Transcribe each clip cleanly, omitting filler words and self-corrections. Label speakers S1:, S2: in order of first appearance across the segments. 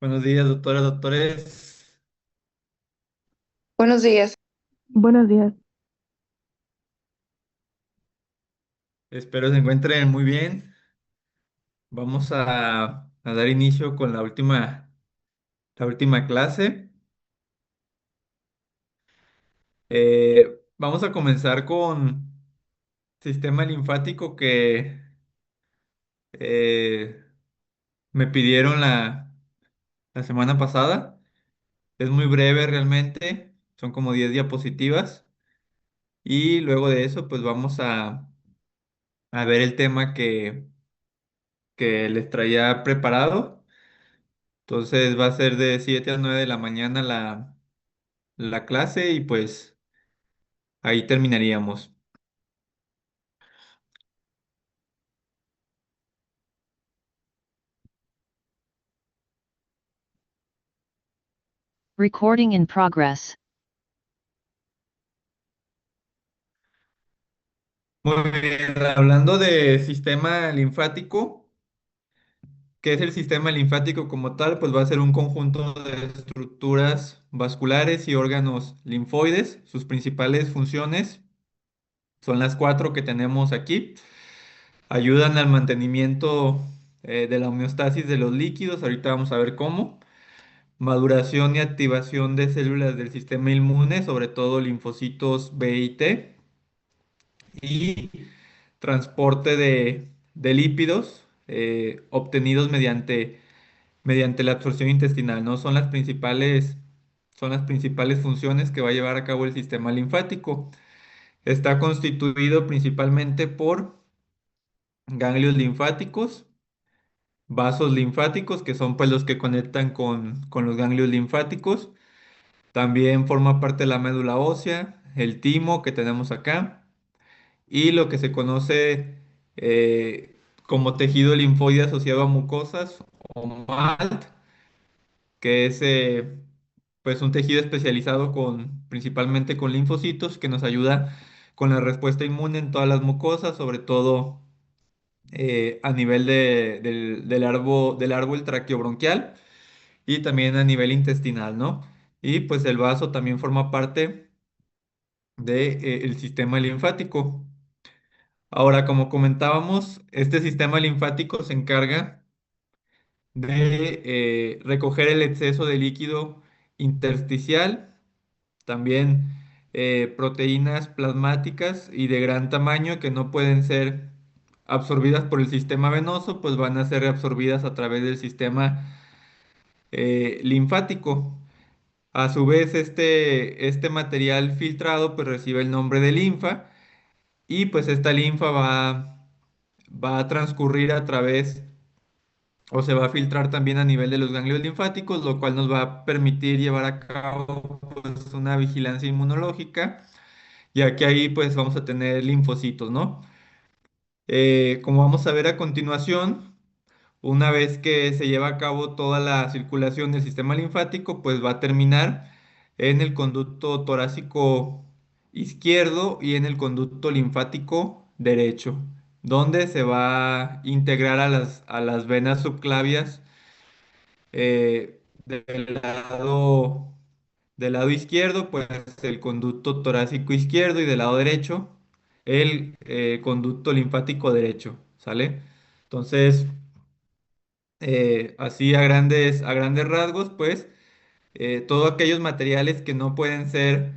S1: Buenos días, doctoras, doctores.
S2: Buenos días.
S3: Buenos días.
S1: Espero se encuentren muy bien. Vamos a dar inicio con la última clase. Vamos a comenzar con sistema linfático que eh, me pidieron la semana pasada. Es muy breve realmente, son como 10 diapositivas. Y luego de eso, pues vamos a ver el tema que les traía preparado. Entonces va a ser de 7 a 9 de la mañana la clase y pues ahí terminaríamos.
S4: Recording in progress.
S1: Muy bien, hablando de sistema linfático, ¿qué es el sistema linfático como tal? Pues va a ser un conjunto de estructuras vasculares y órganos linfoides. Sus principales funciones son las cuatro que tenemos aquí. Ayudan al mantenimiento de la homeostasis de los líquidos. Ahorita vamos a ver cómo. Maduración y activación de células del sistema inmune, sobre todo linfocitos B y T, y transporte de lípidos obtenidos mediante la absorción intestinal, ¿no? Son las principales funciones que va a llevar a cabo el sistema linfático. Está constituido principalmente por ganglios linfáticos, vasos linfáticos, que son pues los que conectan con los ganglios linfáticos. También forma parte de la médula ósea, el timo que tenemos acá y lo que se conoce como tejido linfoide asociado a mucosas o MALT, que es pues un tejido especializado principalmente con linfocitos que nos ayuda con la respuesta inmune en todas las mucosas, sobre todo a nivel del árbol traqueobronquial y también a nivel intestinal, ¿no? Y pues el vaso también forma parte del sistema linfático. Ahora, como comentábamos, este sistema linfático se encarga de recoger el exceso de líquido intersticial, también proteínas plasmáticas y de gran tamaño que no pueden ser absorbidas por el sistema venoso, pues van a ser reabsorbidas a través del sistema linfático. A su vez, este material filtrado pues recibe el nombre de linfa y pues esta linfa va a transcurrir a través o se va a filtrar también a nivel de los ganglios linfáticos, lo cual nos va a permitir llevar a cabo pues, una vigilancia inmunológica, ya que ahí pues vamos a tener linfocitos, ¿no? Como vamos a ver a continuación, una vez que se lleva a cabo toda la circulación del sistema linfático, pues va a terminar en el conducto torácico izquierdo y en el conducto linfático derecho, donde se va a integrar a las venas subclavias del lado izquierdo, pues el conducto torácico izquierdo y del lado derecho, el conducto linfático derecho, ¿sale? Entonces, así a grandes rasgos, pues todos aquellos materiales que no pueden ser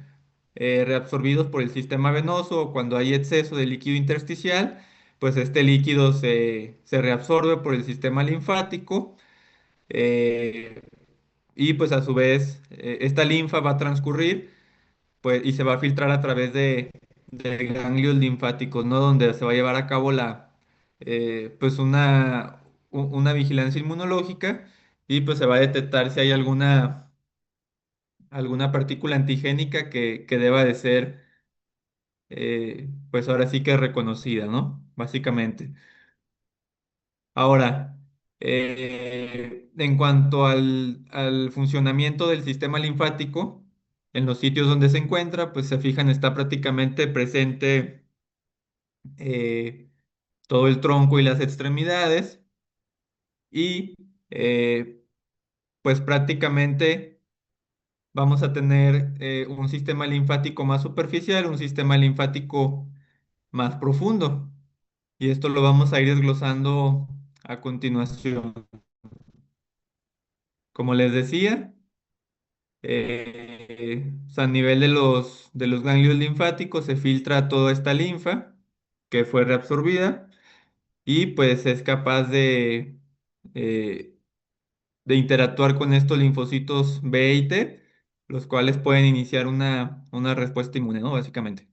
S1: reabsorbidos por el sistema venoso o cuando hay exceso de líquido intersticial, pues este líquido se reabsorbe por el sistema linfático eh, y pues a su vez esta linfa va a transcurrir pues, y se va a filtrar a través de ganglios linfáticos, ¿no? Donde se va a llevar a cabo pues una vigilancia inmunológica y pues se va a detectar si hay alguna partícula antigénica que deba de ser, pues ahora sí que reconocida, ¿no? Básicamente. Ahora, en cuanto al funcionamiento del sistema linfático, en los sitios donde se encuentra, pues se fijan, está prácticamente presente eh, todo el tronco y las extremidades y pues prácticamente vamos a tener un sistema linfático más superficial, un sistema linfático más profundo. Y esto lo vamos a ir desglosando a continuación. Como les decía, pues, a nivel de los ganglios linfáticos se filtra toda esta linfa que fue reabsorbida y pues es capaz eh, de interactuar con estos linfocitos B y T, los cuales pueden iniciar una respuesta inmune, ¿no? Básicamente.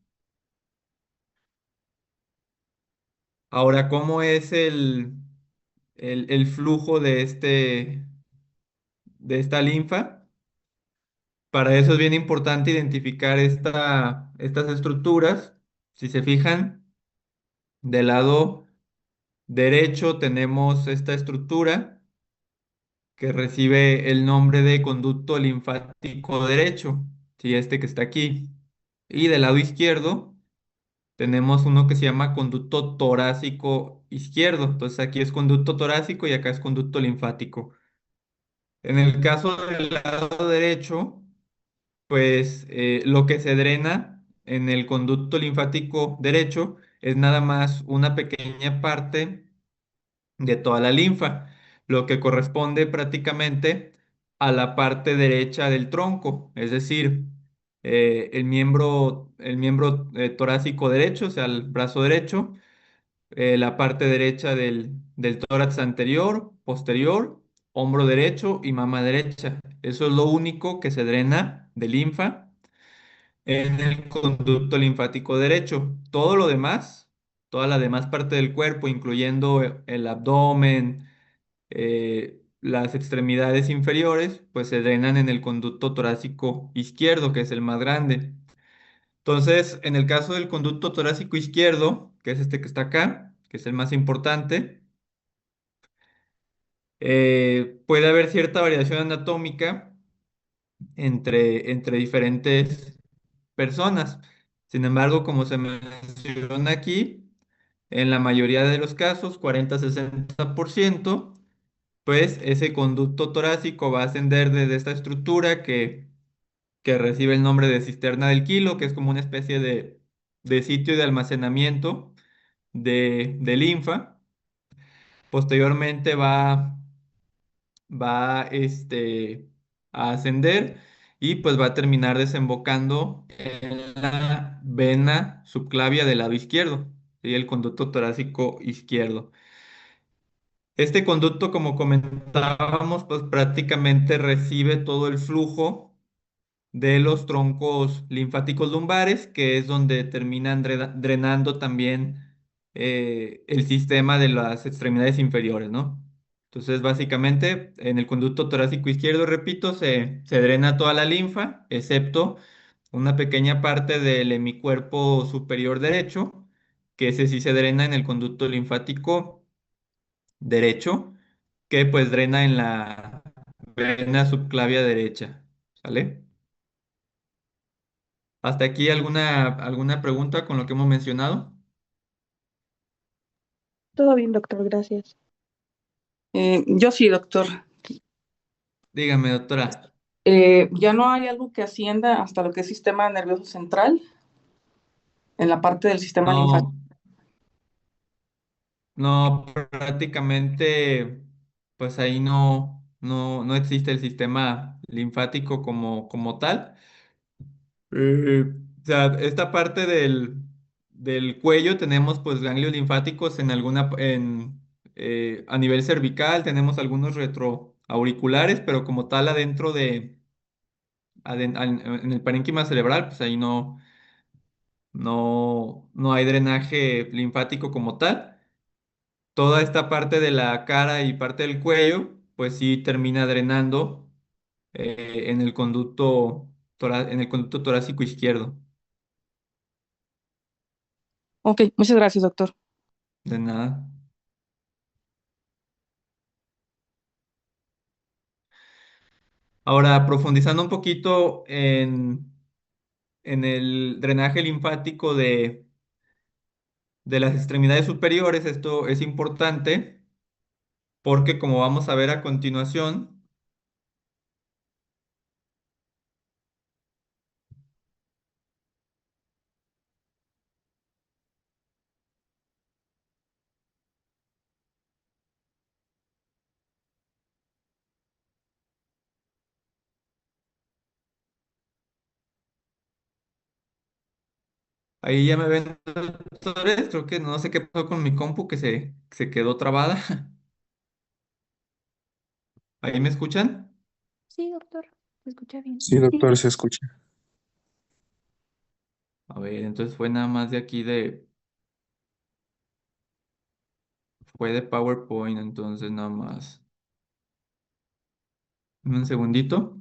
S1: Ahora, ¿cómo es el flujo de esta linfa? Para eso es bien importante identificar estas estructuras. Si se fijan, del lado derecho tenemos esta estructura que recibe el nombre de conducto linfático derecho, sí, este que está aquí. Y del lado izquierdo tenemos uno que se llama conducto torácico izquierdo. Entonces aquí es conducto torácico y acá es conducto linfático. En el caso del lado derecho, pues lo que se drena en el conducto linfático derecho es nada más una pequeña parte de toda la linfa, lo que corresponde prácticamente a la parte derecha del tronco, es decir, el miembro torácico derecho, o sea, el brazo derecho, la parte derecha del tórax anterior, posterior, hombro derecho y mama derecha. Eso es lo único que se drena de linfa en el conducto linfático derecho. Todo lo demás, toda la demás parte del cuerpo, incluyendo el abdomen, las extremidades inferiores, pues se drenan en el conducto torácico izquierdo, que es el más grande. Entonces, en el caso del conducto torácico izquierdo, que es este que está acá, que es el más importante, puede haber cierta variación anatómica entre diferentes personas. Sin embargo, como se menciona aquí, en la mayoría de los casos, 40-60%, pues ese conducto torácico va a ascender desde esta estructura que recibe el nombre de cisterna del kilo, que es como una especie de sitio de almacenamiento de linfa. Posteriormente va a ascender y pues va a terminar desembocando en la vena subclavia del lado izquierdo, y el conducto torácico izquierdo. Este conducto, como comentábamos, pues prácticamente recibe todo el flujo de los troncos linfáticos lumbares, que es donde terminan drenando también el sistema de las extremidades inferiores, ¿no? Entonces, básicamente, en el conducto torácico izquierdo, repito, se drena toda la linfa, excepto una pequeña parte del hemicuerpo superior derecho, que ese sí se drena en el conducto linfático derecho, que pues drena en la vena subclavia derecha, ¿sale? ¿Hasta aquí alguna pregunta con lo que hemos mencionado?
S2: Todo bien, doctor, gracias. Yo sí, doctor.
S1: Dígame, doctora.
S2: ¿Ya no hay algo que ascienda hasta lo que es sistema nervioso central en la parte del sistema linfático?
S1: No, no, prácticamente, pues ahí no existe el sistema linfático como tal. O sea, esta parte del cuello tenemos pues ganglios linfáticos a nivel cervical, tenemos algunos retroauriculares, pero como tal adentro en el parénquima cerebral, pues ahí no hay drenaje linfático como tal. Toda esta parte de la cara y parte del cuello, pues sí termina drenando en el conducto torácico izquierdo.
S2: Ok, muchas gracias, doctor.
S1: De nada. Ahora, profundizando un poquito en el drenaje linfático de las extremidades superiores, esto es importante porque como vamos a ver a continuación, Ahí ya me ven, doctores. Creo que no sé qué pasó con mi compu que se quedó trabada. ¿Ahí me escuchan?
S3: Sí, doctor, se escucha bien.
S4: Sí, doctor, se escucha.
S1: A ver, entonces fue nada más de aquí fue de PowerPoint, entonces nada más. Un segundito.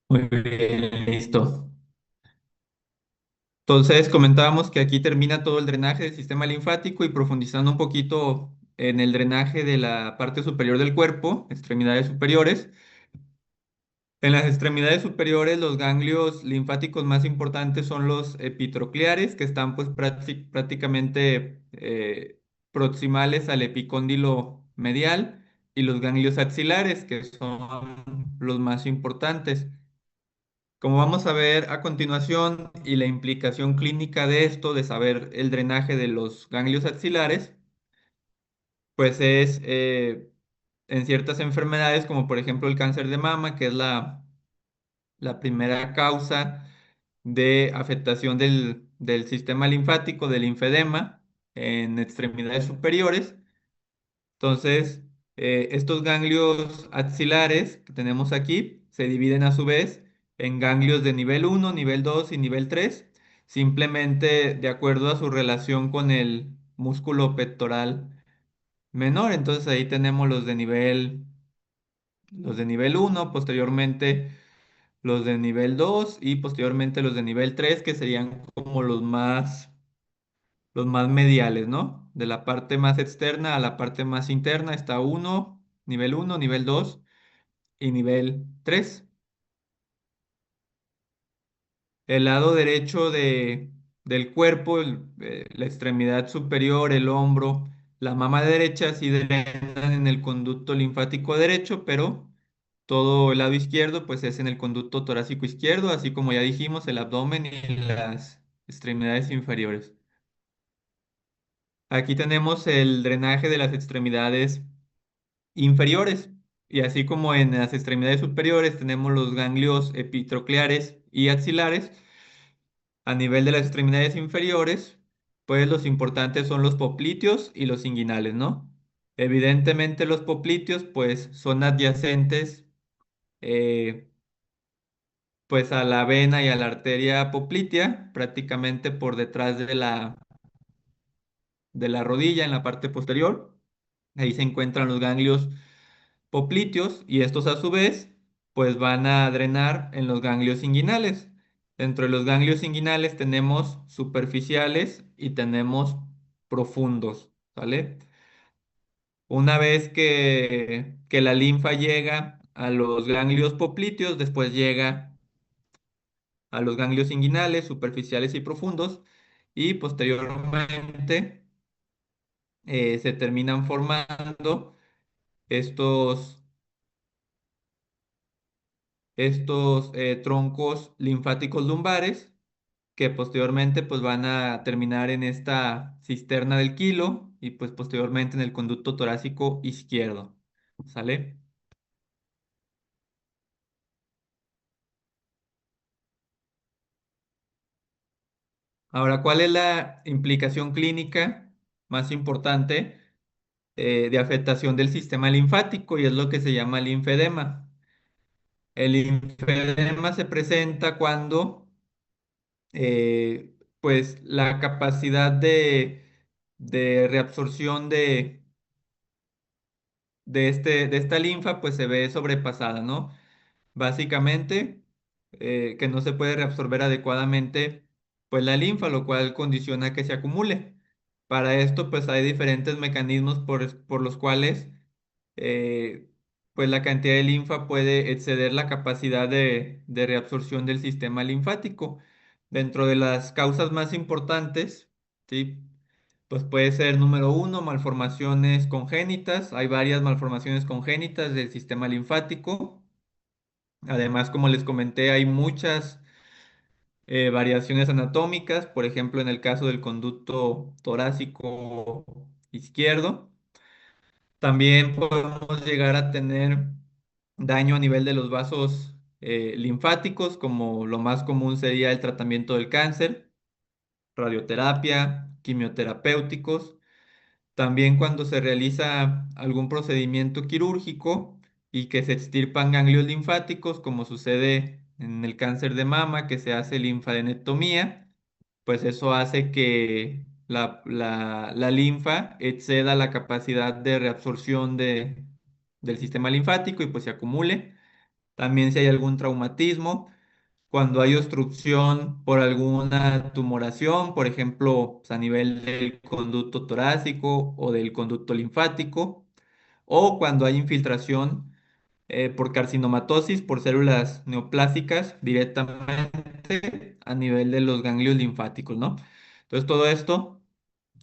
S1: Muy bien, listo. Entonces comentábamos que aquí termina todo el drenaje del sistema linfático y profundizando un poquito en el drenaje de la parte superior del cuerpo, extremidades superiores. En las extremidades superiores, los ganglios linfáticos más importantes son los epitrocleares, que están pues prácticamente proximales al epicóndilo medial, y los ganglios axilares, que son los más importantes. Como vamos a ver a continuación, y la implicación clínica de esto, de saber el drenaje de los ganglios axilares, pues es en ciertas enfermedades, como por ejemplo el cáncer de mama, que es la primera causa de afectación del sistema linfático, del linfedema, en extremidades superiores. Entonces, estos ganglios axilares que tenemos aquí se dividen a su vez en ganglios de nivel uno, nivel 2 y nivel 3, simplemente de acuerdo a su relación con el músculo pectoral menor. Entonces ahí tenemos los de nivel uno, posteriormente los de nivel 2 y posteriormente los de nivel 3, que serían como los más mediales, ¿no? De la parte más externa a la parte más interna está uno, nivel 2 y nivel 3. El lado derecho del cuerpo, la extremidad superior, el hombro, la mama derecha, sí drenan en el conducto linfático derecho, pero todo el lado izquierdo, pues es en el conducto torácico izquierdo, así como ya dijimos, el abdomen y las extremidades inferiores. Aquí tenemos el drenaje de las extremidades inferiores, y así como en las extremidades superiores tenemos los ganglios epitrocleares y axilares. A nivel de las extremidades inferiores, pues los importantes son los popliteos y los inguinales, ¿no? Evidentemente los popliteos pues son adyacentes eh, pues a la vena y a la arteria poplitea, prácticamente por detrás de la rodilla en la parte posterior. Ahí se encuentran los ganglios popliteos, y estos a su vez pues van a drenar en los ganglios inguinales. Dentro de los ganglios inguinales tenemos superficiales y tenemos profundos, ¿vale? Una vez que la linfa llega a los ganglios popliteos, después llega a los ganglios inguinales, superficiales y profundos, y posteriormente se terminan formando estos troncos linfáticos lumbares, que posteriormente pues van a terminar en esta cisterna del quilo y pues posteriormente en el conducto torácico izquierdo. ¿Sale? Ahora, ¿cuál es la implicación clínica más importante de afectación del sistema linfático? Y es lo que se llama linfedema. El linfedema se presenta cuando pues la capacidad de reabsorción de esta linfa pues se ve sobrepasada, ¿no? Básicamente, que no se puede reabsorber adecuadamente pues la linfa, lo cual condiciona que se acumule. Para esto, pues hay diferentes mecanismos por los cuales eh, pues la cantidad de linfa puede exceder la capacidad de reabsorción del sistema linfático. Dentro de las causas más importantes, ¿sí? Pues puede ser número uno, malformaciones congénitas. Hay varias malformaciones congénitas del sistema linfático. Además, como les comenté, hay muchas variaciones anatómicas, por ejemplo, en el caso del conducto torácico izquierdo. También podemos llegar a tener daño a nivel de los vasos linfáticos, como lo más común sería el tratamiento del cáncer, radioterapia, quimioterapéuticos. También cuando se realiza algún procedimiento quirúrgico y que se extirpan ganglios linfáticos, como sucede en el cáncer de mama, que se hace linfadenectomía, pues eso hace que la linfa exceda la capacidad de reabsorción del sistema linfático y pues se acumule. También si hay algún traumatismo, cuando hay obstrucción por alguna tumoración, por ejemplo, pues, a nivel del conducto torácico o del conducto linfático, o cuando hay infiltración por carcinomatosis, por células neoplásicas directamente a nivel de los ganglios linfáticos, ¿no? Entonces todo esto,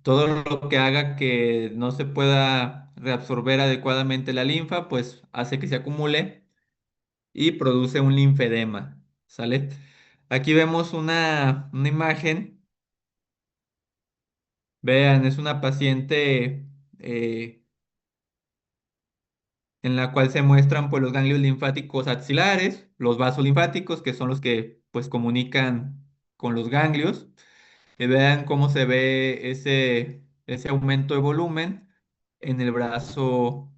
S1: todo lo que haga que no se pueda reabsorber adecuadamente la linfa, pues hace que se acumule y produce un linfedema, ¿sale? Aquí vemos una imagen, vean, es una paciente en la cual se muestran pues los ganglios linfáticos axilares, los vasos linfáticos, que son los que pues comunican con los ganglios. Y vean cómo se ve ese aumento de volumen en el brazo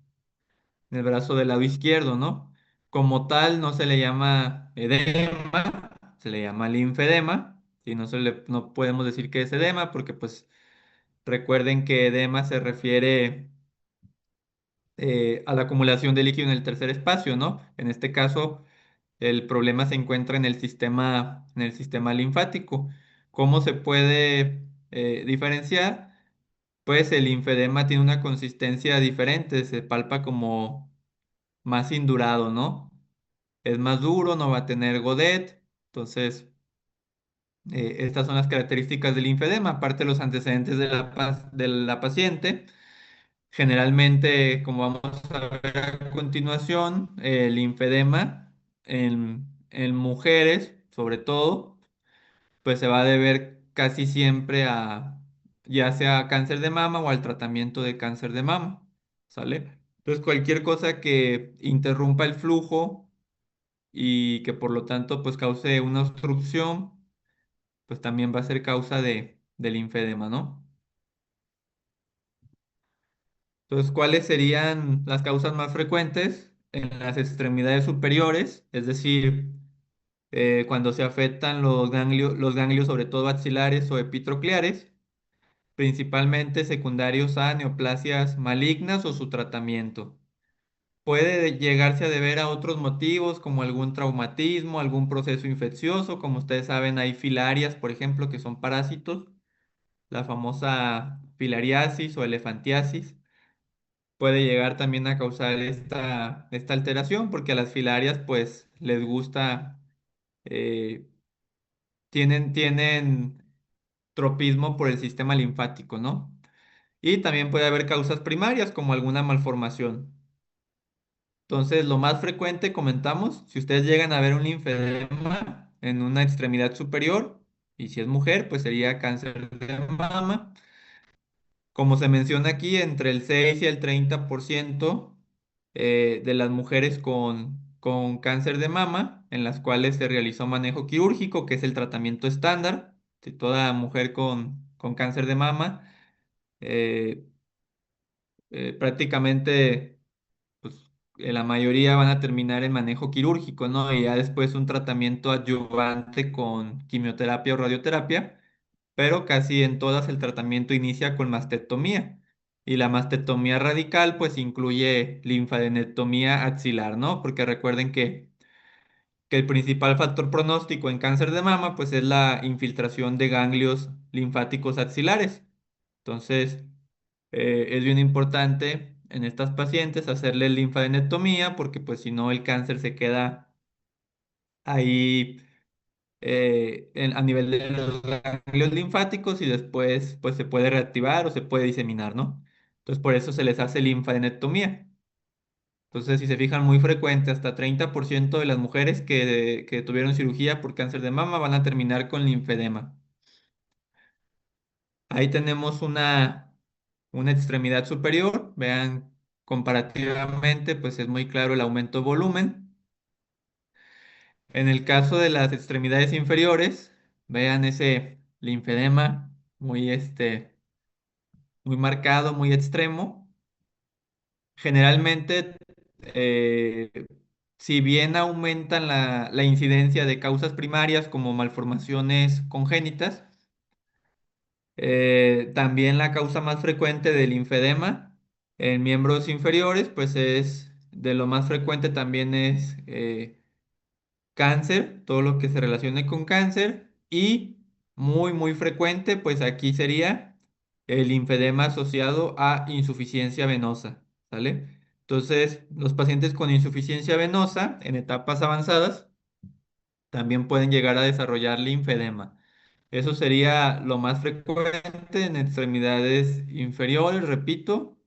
S1: del lado izquierdo, ¿no? Como tal, no se le llama edema, se le llama linfedema, y no podemos decir que es edema, porque pues recuerden que edema se refiere a la acumulación de líquido en el tercer espacio, ¿no? En este caso, el problema se encuentra en el sistema linfático. ¿Cómo se puede diferenciar? Pues el linfedema tiene una consistencia diferente, se palpa como más indurado, ¿no? Es más duro, no va a tener godet. Entonces, estas son las características del linfedema, aparte de los antecedentes de la paciente. Generalmente, como vamos a ver a continuación, el linfedema en mujeres, sobre todo, pues se va a deber casi siempre a ya sea cáncer de mama o al tratamiento de cáncer de mama, ¿sale? Entonces, cualquier cosa que interrumpa el flujo y que por lo tanto pues cause una obstrucción, pues también va a ser causa de linfedema, ¿no? Entonces, ¿cuáles serían las causas más frecuentes en las extremidades superiores? Es decir, cuando se afectan los ganglios sobre todo axilares o epitrocleares, principalmente secundarios a neoplasias malignas o su tratamiento. Puede llegarse a deber a otros motivos como algún traumatismo, algún proceso infeccioso. Como ustedes saben, hay filarias, por ejemplo, que son parásitos, la famosa filariasis o elefantiasis. Puede llegar también a causar esta alteración porque a las filarias pues les gusta, eh, tienen tropismo por el sistema linfático, ¿no? Y también puede haber causas primarias como alguna malformación. Entonces, lo más frecuente, comentamos, si ustedes llegan a ver un linfedema en una extremidad superior, y si es mujer, pues sería cáncer de mama. Como se menciona aquí, entre el 6 y el 30% de las mujeres con cáncer de mama, en las cuales se realizó manejo quirúrgico, que es el tratamiento estándar de toda mujer con cáncer de mama, eh, prácticamente pues, la mayoría van a terminar en manejo quirúrgico, ¿no? Y ya después un tratamiento adyuvante con quimioterapia o radioterapia, pero casi en todas el tratamiento inicia con mastectomía. Y la mastectomía radical pues incluye linfadenectomía axilar, ¿no? Porque recuerden que el principal factor pronóstico en cáncer de mama pues es la infiltración de ganglios linfáticos axilares. Entonces, es bien importante en estas pacientes hacerle linfadenectomía porque pues si no el cáncer se queda ahí a nivel de los ganglios linfáticos y después pues se puede reactivar o se puede diseminar, ¿no? Entonces por eso se les hace linfadenectomía. Entonces si se fijan muy frecuente, hasta 30% de las mujeres que tuvieron cirugía por cáncer de mama van a terminar con linfedema. Ahí tenemos una extremidad superior, vean comparativamente pues es muy claro el aumento de volumen. En el caso de las extremidades inferiores, vean ese linfedema muy, muy marcado, muy extremo. Generalmente, eh, si bien aumentan la incidencia de causas primarias como malformaciones congénitas, también la causa más frecuente del linfedema en miembros inferiores, pues es de lo más frecuente también es cáncer, todo lo que se relacione con cáncer y muy, muy frecuente, pues aquí sería el linfedema asociado a insuficiencia venosa, ¿sale? Entonces, los pacientes con insuficiencia venosa en etapas avanzadas también pueden llegar a desarrollar linfedema. Eso sería lo más frecuente en extremidades inferiores, repito,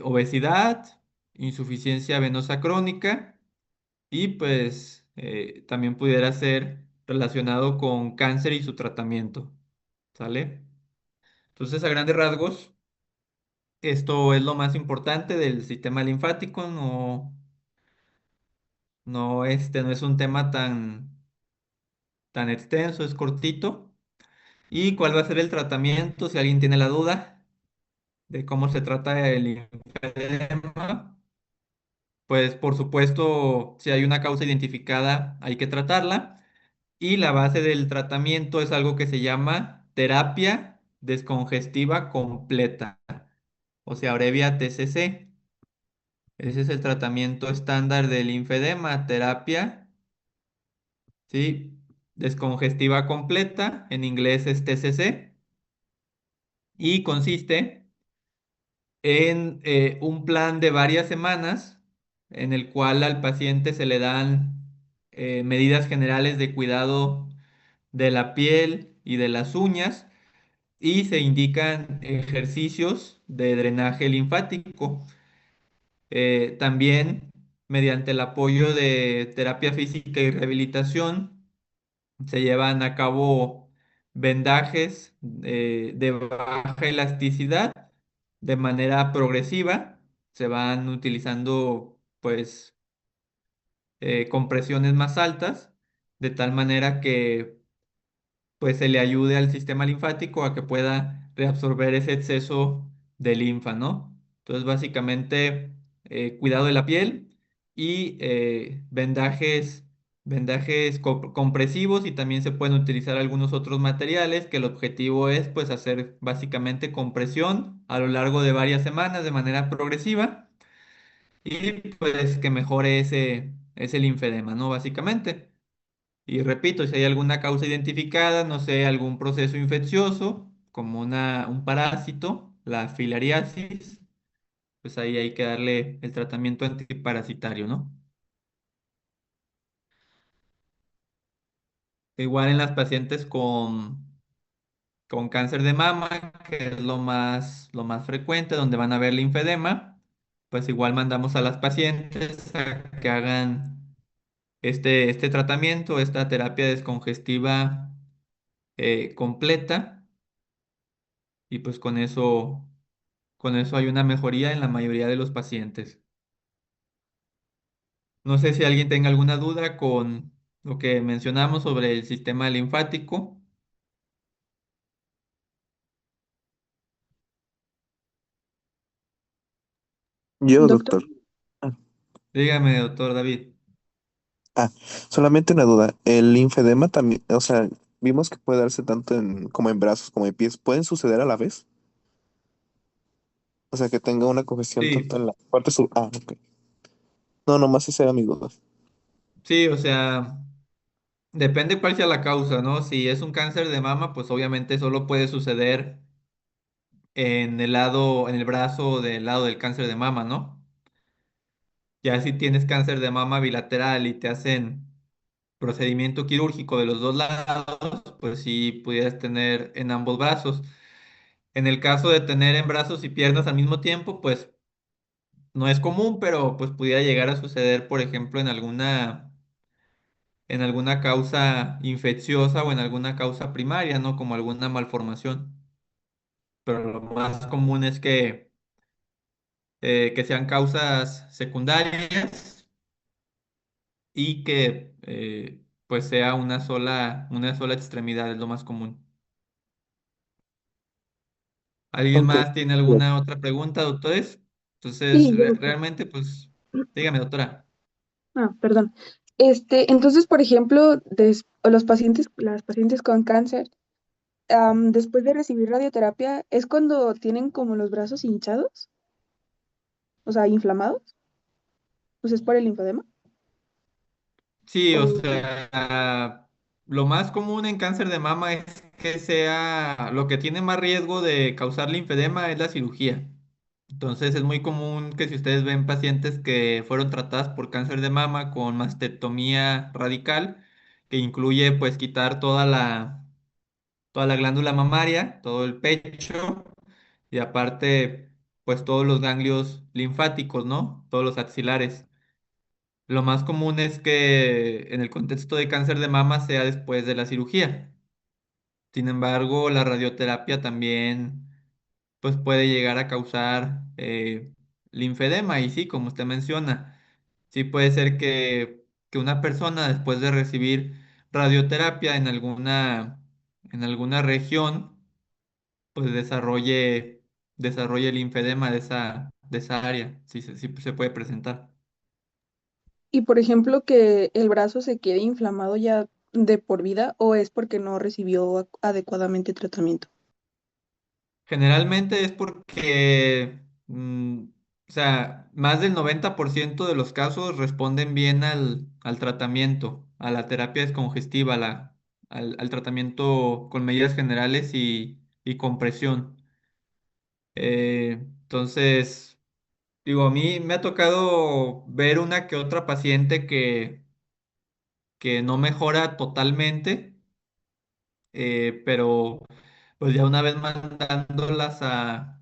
S1: obesidad, insuficiencia venosa crónica y pues también pudiera ser relacionado con cáncer y su tratamiento, ¿sale? Entonces, a grandes rasgos, esto es lo más importante del sistema linfático, no es un tema tan extenso, es cortito. ¿Y cuál va a ser el tratamiento? Si alguien tiene la duda de cómo se trata el linfedema, pues por supuesto, si hay una causa identificada, hay que tratarla. Y la base del tratamiento es algo que se llama terapia descongestiva completa, o se abrevia TCC. Ese es el tratamiento estándar del linfedema, terapia, ¿sí? Descongestiva completa, en inglés es TCC, y consiste en un plan de varias semanas en el cual al paciente se le dan medidas generales de cuidado de la piel y de las uñas y se indican ejercicios de drenaje linfático. También mediante el apoyo de terapia física y rehabilitación se llevan a cabo vendajes de baja elasticidad de manera progresiva. Se van utilizando pues compresiones más altas de tal manera que pues se le ayude al sistema linfático a que pueda reabsorber ese exceso de linfa, ¿no? Entonces, básicamente, cuidado de la piel y vendajes compresivos y también se pueden utilizar algunos otros materiales que el objetivo es, pues, hacer básicamente compresión a lo largo de varias semanas de manera progresiva y, pues, que mejore ese linfedema, ¿no? Básicamente. Y repito, si hay alguna causa identificada, no sé, algún proceso infeccioso, como un parásito, la filariasis, pues ahí hay que darle el tratamiento antiparasitario, ¿no? Igual en las pacientes con cáncer de mama, que es lo más frecuente, donde van a ver linfedema, pues igual mandamos a las pacientes a que hagan este tratamiento, esta terapia descongestiva completa, y pues con eso hay una mejoría en la mayoría de los pacientes. No sé si alguien tenga alguna duda con lo que mencionamos sobre el sistema linfático.
S4: Yo,
S2: Doctor,
S4: doctor. Ah,
S1: Dígame, doctor David.
S4: ah, solamente una duda. El linfedema también, o sea, vimos que puede darse tanto como en brazos como en pies. ¿Pueden suceder a la vez? O sea, que tenga una congestión tanto
S1: Sí,
S4: en la parte sur. Ah, ok. No, nomás esa era mi duda.
S1: sí, o sea, depende cuál sea la causa, ¿no? Si es un cáncer de mama, pues obviamente solo puede suceder en el lado, en el brazo del lado del cáncer de mama, ¿no? Ya si tienes cáncer de mama bilateral y te hacen procedimiento quirúrgico de los dos lados, pues sí pudieras tener en ambos brazos. En el caso de tener en brazos y piernas al mismo tiempo, pues no es común, pero pues pudiera llegar a suceder, por ejemplo, en alguna causa infecciosa o en alguna causa primaria, ¿no? Como alguna malformación. Pero lo más común es que sean causas secundarias y que pues sea una sola extremidad, es lo más común. ¿Alguien
S4: Ok.
S1: más tiene alguna otra pregunta, doctores? Entonces,
S5: Sí, yo, doctor.
S1: realmente, pues, dígame, doctora.
S5: Perdón. Entonces, por ejemplo, las pacientes con cáncer, después de recibir radioterapia, ¿es cuando tienen como los brazos hinchados? O sea, inflamados. Pues es por el linfedema.
S1: Sí, o
S5: O,
S1: sea, lo más común en cáncer de mama es que sea, lo que tiene más riesgo de causar linfedema es la cirugía. Entonces es muy común que si ustedes ven pacientes que fueron tratadas por cáncer de mama con mastectomía radical, que incluye pues quitar toda la glándula mamaria, todo el pecho y aparte pues todos los ganglios linfáticos, ¿no? Todos los axilares. Lo más común es que en el contexto de cáncer de mama sea después de la cirugía. Sin embargo, la radioterapia también pues puede llegar a causar linfedema y sí, como usted menciona, sí puede ser que una persona después de recibir radioterapia en alguna región pues desarrolle linfedema de esa área. Sí, sí se puede presentar.
S5: y por ejemplo, que el brazo se quede inflamado ya de por vida, o es porque no recibió adecuadamente tratamiento.
S1: Generalmente es porque, o sea, más del 90% de los casos responden bien al tratamiento, a la terapia descongestiva, al tratamiento con medidas generales y compresión. Entonces, digo, a mí me ha tocado ver una que otra paciente que no mejora totalmente, pero pues ya una vez mandándolas a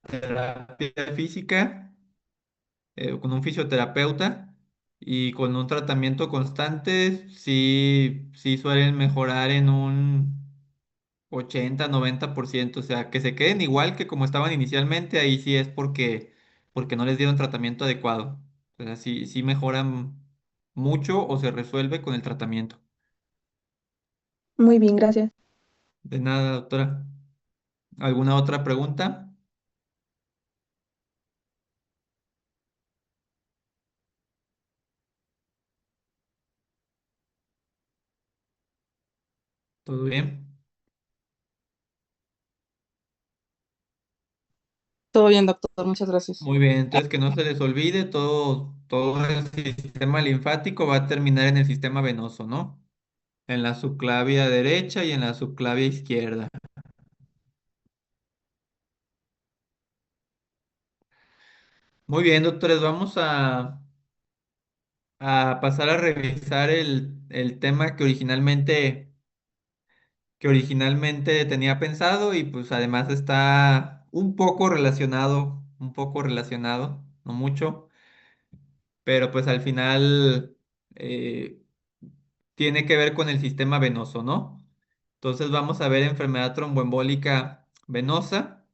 S1: terapia física con un fisioterapeuta y con un tratamiento constante, sí, sí suelen mejorar en un 80-90%, o sea, que se queden igual que como estaban inicialmente, ahí sí es porque no les dieron tratamiento adecuado. O sea, sí, sí mejoran mucho o se resuelve con el tratamiento.
S5: Muy bien, gracias.
S1: De nada, doctora. ¿Alguna otra pregunta? ¿Todo bien?
S2: Todo bien, doctor, muchas gracias.
S1: Muy bien, entonces que no se les olvide, todo el sistema linfático va a terminar en el sistema venoso, ¿no? En la subclavia derecha y en la subclavia izquierda. Muy bien, doctores, vamos a pasar a revisar el tema que originalmente tenía pensado y pues además está un poco relacionado, no mucho, pero pues al final eh, tiene que ver con el sistema venoso, ¿no? Entonces vamos a ver enfermedad tromboembólica venosa,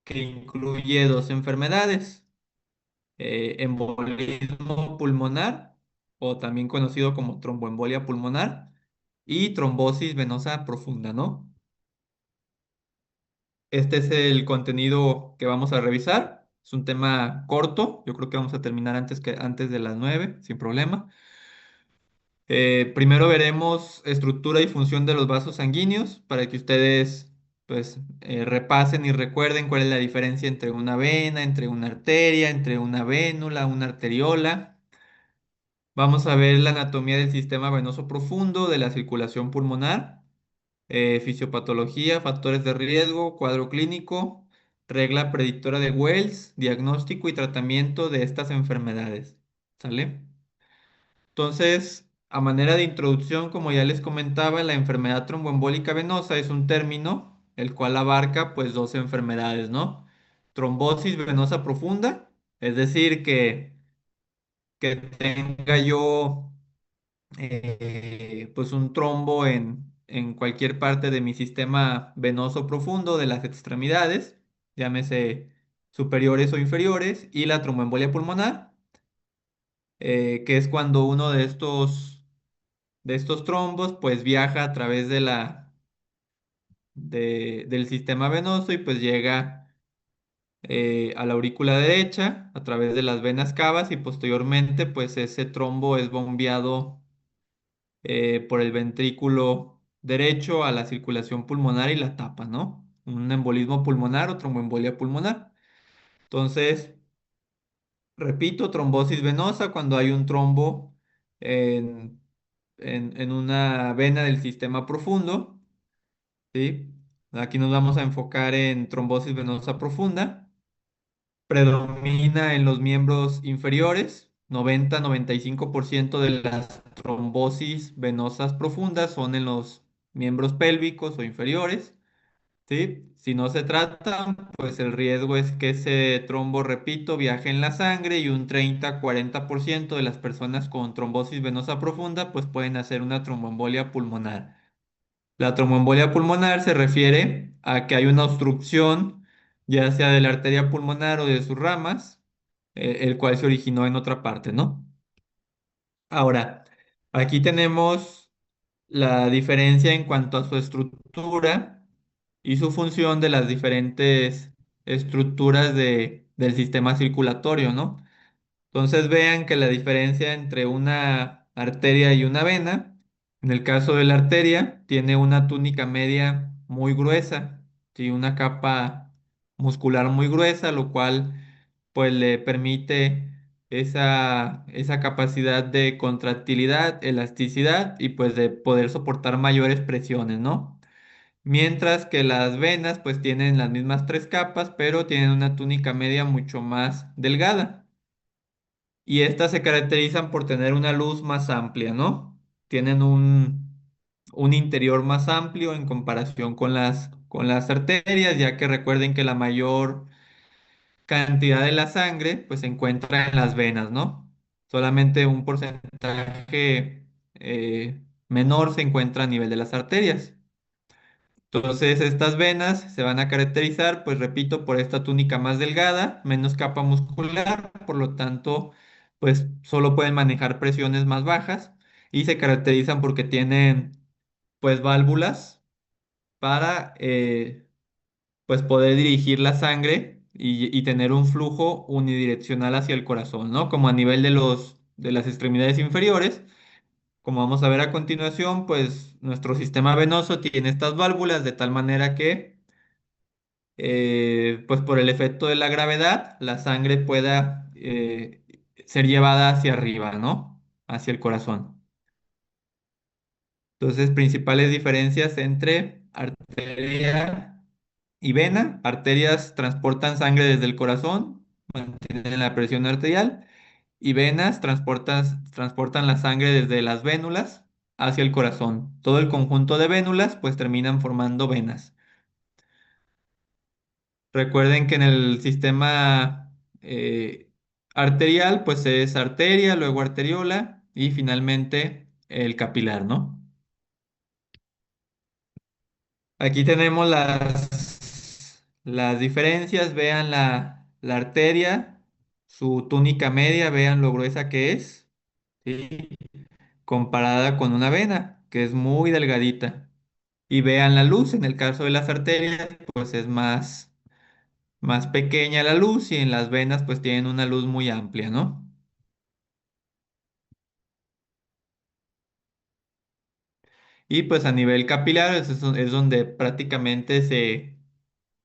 S1: que incluye dos enfermedades, embolismo pulmonar, o también conocido como tromboembolia pulmonar, y trombosis venosa profunda, ¿no? Este es el contenido que vamos a revisar. Es un tema corto, yo creo que vamos a terminar antes de las 9, sin problema. Primero veremos estructura y función de los vasos sanguíneos para que ustedes pues repasen y recuerden cuál es la diferencia entre una vena, entre una arteria, entre una vénula, una arteriola. Vamos a ver la anatomía del sistema venoso profundo, de la circulación pulmonar. fisiopatología, factores de riesgo, cuadro clínico, regla predictora de Wells, diagnóstico y tratamiento de estas enfermedades. ¿Sale? Entonces, a manera de introducción, como ya les comentaba, la enfermedad tromboembólica venosa es un término el cual abarca pues dos enfermedades, ¿no? Trombosis venosa profunda, es decir, que tenga yo pues un trombo en cualquier parte de mi sistema venoso profundo de las extremidades, llámese superiores o inferiores, y la tromboembolia pulmonar, que es cuando uno de estos trombos pues viaja a través del sistema venoso y pues llega a la aurícula derecha a través de las venas cavas y posteriormente pues ese trombo es bombeado por el ventrículo derecho a la circulación pulmonar y la tapa, ¿no? Un embolismo pulmonar o tromboembolia pulmonar. Entonces, repito, trombosis venosa cuando hay un trombo en, en una vena del sistema profundo, ¿sí? Aquí nos vamos a enfocar en trombosis venosa profunda. Predomina en los miembros inferiores. 90-95% de las trombosis venosas profundas son en los miembros pélvicos o inferiores, ¿sí? Si no se tratan, pues el riesgo es que ese trombo, repito, viaje en la sangre y un 30-40% de las personas con trombosis venosa profunda pues pueden hacer una tromboembolia pulmonar. La tromboembolia pulmonar se refiere a que hay una obstrucción, ya sea de la arteria pulmonar o de sus ramas, el cual se originó en otra parte, ¿no? Ahora, aquí tenemos la diferencia en cuanto a su estructura y su función de las diferentes estructuras del sistema circulatorio, ¿no? Entonces vean que la diferencia entre una arteria y una vena, en el caso de la arteria, tiene una túnica media muy gruesa, ¿sí? Una capa muscular muy gruesa, lo cual pues le permite esa capacidad de contractilidad, elasticidad y pues de poder soportar mayores presiones, ¿no? Mientras que las venas pues tienen las mismas tres capas, pero tienen una túnica media mucho más delgada y estas se caracterizan por tener una luz más amplia, ¿no? Tienen un interior más amplio en comparación con las arterias, ya que recuerden que la mayor cantidad de la sangre pues se encuentra en las venas, ¿no? Solamente un porcentaje menor se encuentra a nivel de las arterias. Entonces, estas venas se van a caracterizar, pues repito, por esta túnica más delgada, menos capa muscular, por lo tanto, pues solo pueden manejar presiones más bajas y se caracterizan porque tienen, pues, válvulas para, pues, poder dirigir la sangre y tener un flujo unidireccional hacia el corazón, ¿no? Como a nivel de las extremidades inferiores. Como vamos a ver a continuación, pues nuestro sistema venoso tiene estas válvulas de tal manera que pues por el efecto de la gravedad, la sangre pueda ser llevada hacia arriba, ¿no? Hacia el corazón. Entonces, principales diferencias entre arteria y vena. Arterias transportan sangre desde el corazón, mantienen la presión arterial, y venas transportan la sangre desde las vénulas hacia el corazón. Todo el conjunto de vénulas, pues terminan formando venas. Recuerden que en el sistema arterial, pues es arteria, luego arteriola y finalmente el capilar, ¿no? Aquí tenemos las diferencias. Vean la arteria, su túnica media, vean lo gruesa que es, ¿sí? Comparada con una vena, que es muy delgadita. Y vean la luz, en el caso de las arterias, pues es más pequeña la luz y en las venas pues tienen una luz muy amplia, ¿no? Y pues a nivel capilar es donde prácticamente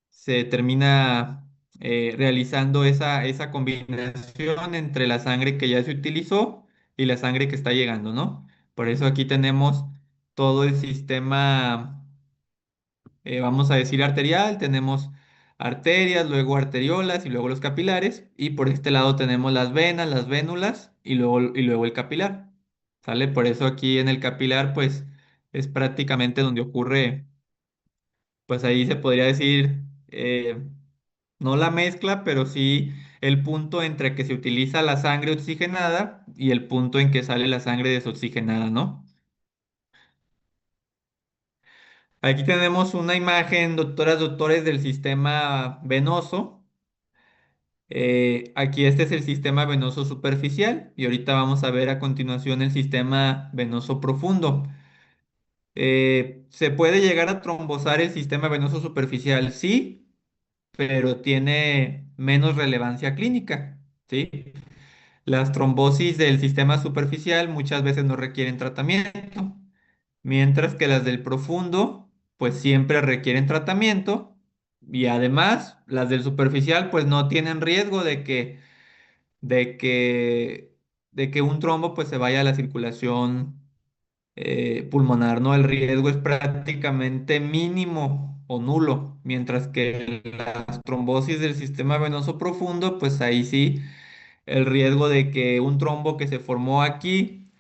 S1: se termina realizando esa combinación entre la sangre que ya se utilizó y la sangre que está llegando, ¿no? Por eso aquí tenemos todo el sistema vamos a decir arterial, tenemos arterias, luego arteriolas y luego los capilares. Y por este lado tenemos las venas, las vénulas y luego el capilar. ¿Sale? Por eso aquí en el capilar, pues es prácticamente donde ocurre, pues ahí se podría decir, no la mezcla, pero sí el punto entre que se utiliza la sangre oxigenada y el punto en que sale la sangre desoxigenada, ¿no? Aquí tenemos una imagen, doctoras, doctores, del sistema venoso. Aquí este es el sistema venoso superficial y ahorita vamos a ver a continuación el sistema venoso profundo. ¿Se puede llegar a trombosar el sistema venoso superficial? Sí, pero tiene menos relevancia clínica, ¿sí? Las trombosis del sistema superficial muchas veces no requieren tratamiento, mientras que las del profundo, pues siempre requieren tratamiento y además las del superficial, pues no tienen riesgo de que, de que un trombo pues se vaya a la circulación pulmonar, ¿no? El riesgo es prácticamente mínimo o nulo, mientras que las trombosis del sistema venoso profundo, pues ahí sí, el riesgo de que un trombo que se formó aquí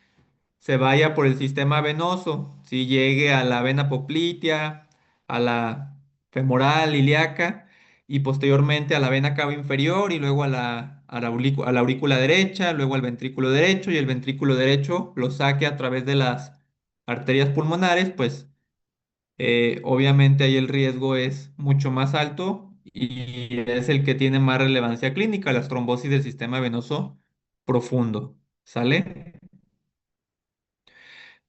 S1: se vaya por el sistema venoso, si llegue a la vena poplitea, a la femoral, ilíaca y posteriormente a la vena cava inferior y luego a la aurícula derecha, luego al ventrículo derecho y el ventrículo derecho lo saque a través de las arterias pulmonares, pues obviamente ahí el riesgo es mucho más alto y es el que tiene más relevancia clínica, las trombosis del sistema venoso profundo. ¿Sale?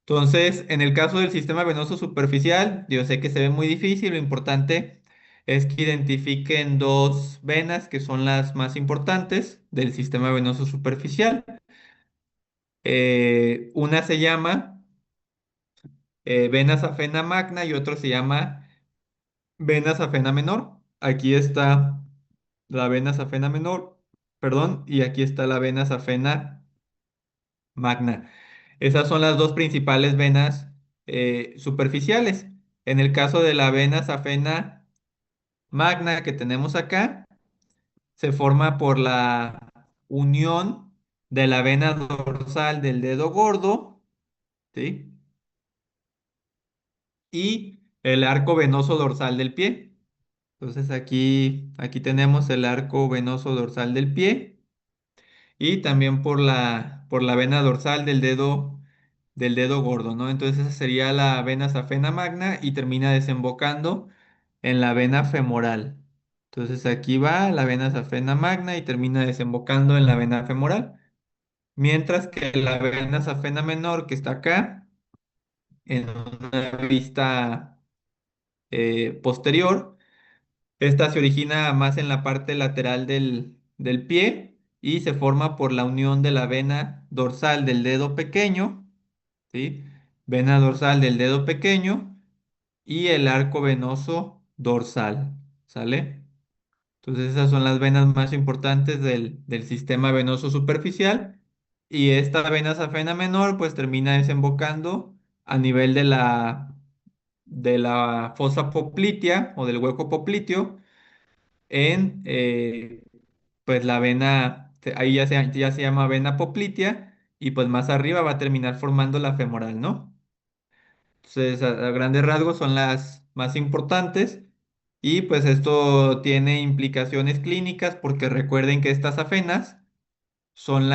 S1: Entonces, en el caso del sistema venoso superficial, yo sé que se ve muy difícil, lo importante es que identifiquen dos venas que son las más importantes del sistema venoso superficial. Una se llama vena safena magna y otra se llama vena safena menor. Aquí está la vena safena menor, perdón, y aquí está la vena safena magna. Esas son las dos principales venas superficiales. En el caso de la vena safena magna que tenemos acá, se forma por la unión de la vena dorsal del dedo gordo, ¿sí? Y el arco venoso dorsal del pie. Entonces aquí tenemos el arco venoso dorsal del pie y también por la vena dorsal del dedo gordo, ¿no? Entonces esa sería la vena safena magna y termina desembocando en la vena femoral. Entonces aquí va la vena safena magna y termina desembocando en la vena femoral. Mientras que la vena safena menor que está acá, en una vista posterior, esta se origina más en la parte lateral del pie y se forma por la unión de la vena dorsal del dedo pequeño, ¿sí? Vena dorsal del dedo pequeño y el arco venoso dorsal, ¿sale? Entonces esas son las venas más importantes del sistema venoso superficial y esta vena safena menor pues termina desembocando a nivel de la fosa poplitea o del hueco popliteo en pues la vena, ahí ya se llama vena poplitea y pues más arriba va a terminar formando la femoral, ¿no? Entonces a grandes rasgos son las más importantes y pues esto tiene implicaciones clínicas porque recuerden que estas afenas son en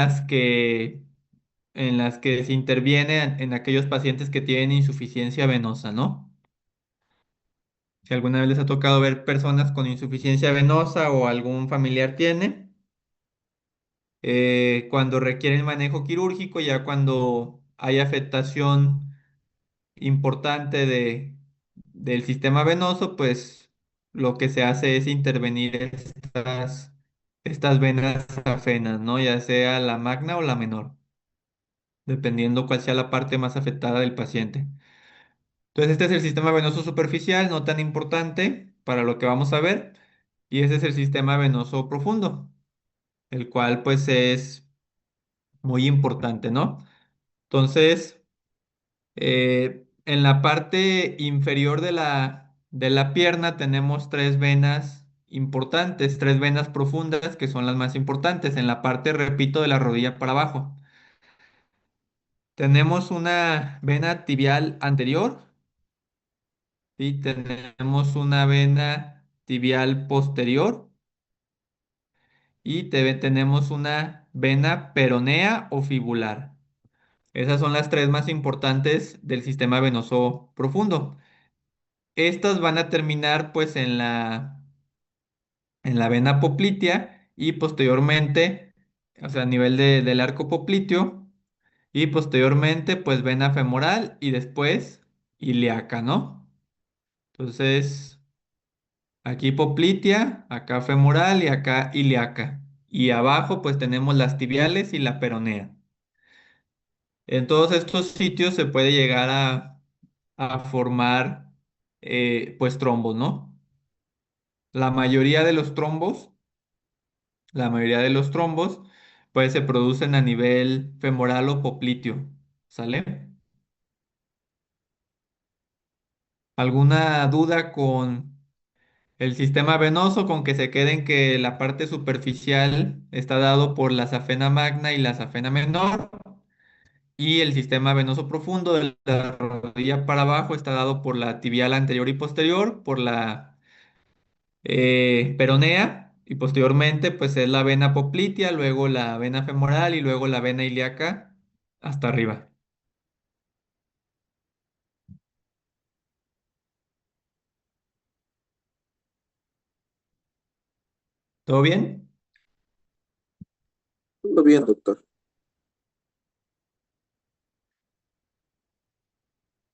S1: las que se interviene en aquellos pacientes que tienen insuficiencia venosa, ¿no? Si alguna vez les ha tocado ver personas con insuficiencia venosa o algún familiar tiene, cuando requieren manejo quirúrgico, ya cuando hay afectación importante del sistema venoso, pues lo que se hace es intervenir estas venas afenas, ¿no? Ya sea la magna o la menor, dependiendo cuál sea la parte más afectada del paciente. Entonces, este es el sistema venoso superficial, no tan importante para lo que vamos a ver, y ese es el sistema venoso profundo, el cual pues es muy importante, ¿no? Entonces, en la parte inferior de la pierna tenemos tres venas importantes, tres venas profundas que son las más importantes en la parte, repito, de la rodilla para abajo. Tenemos una vena tibial anterior y tenemos una vena tibial posterior y tenemos una vena peronea o fibular. Esas son las tres más importantes del sistema venoso profundo. Estas van a terminar pues en la vena poplitea y posteriormente, o sea, a nivel del arco popliteo y posteriormente pues vena femoral y después ilíaca, ¿no? Entonces, aquí poplitea, acá femoral y acá ilíaca. Y abajo pues tenemos las tibiales y la peronea. En todos estos sitios se puede llegar a formar pues trombos, ¿no? La mayoría de los trombos, la mayoría de los trombos pues se producen a nivel femoral o popliteo, ¿sale? ¿Alguna duda con el sistema venoso, con que se queden que la parte superficial está dado por la safena magna y la safena menor? Y el sistema venoso profundo de la rodilla para abajo está dado por la tibial anterior y posterior, por la peronea, y posteriormente pues es la vena poplitea, luego la vena femoral y luego la vena ilíaca hasta arriba. ¿Todo bien?
S4: Todo bien, doctor.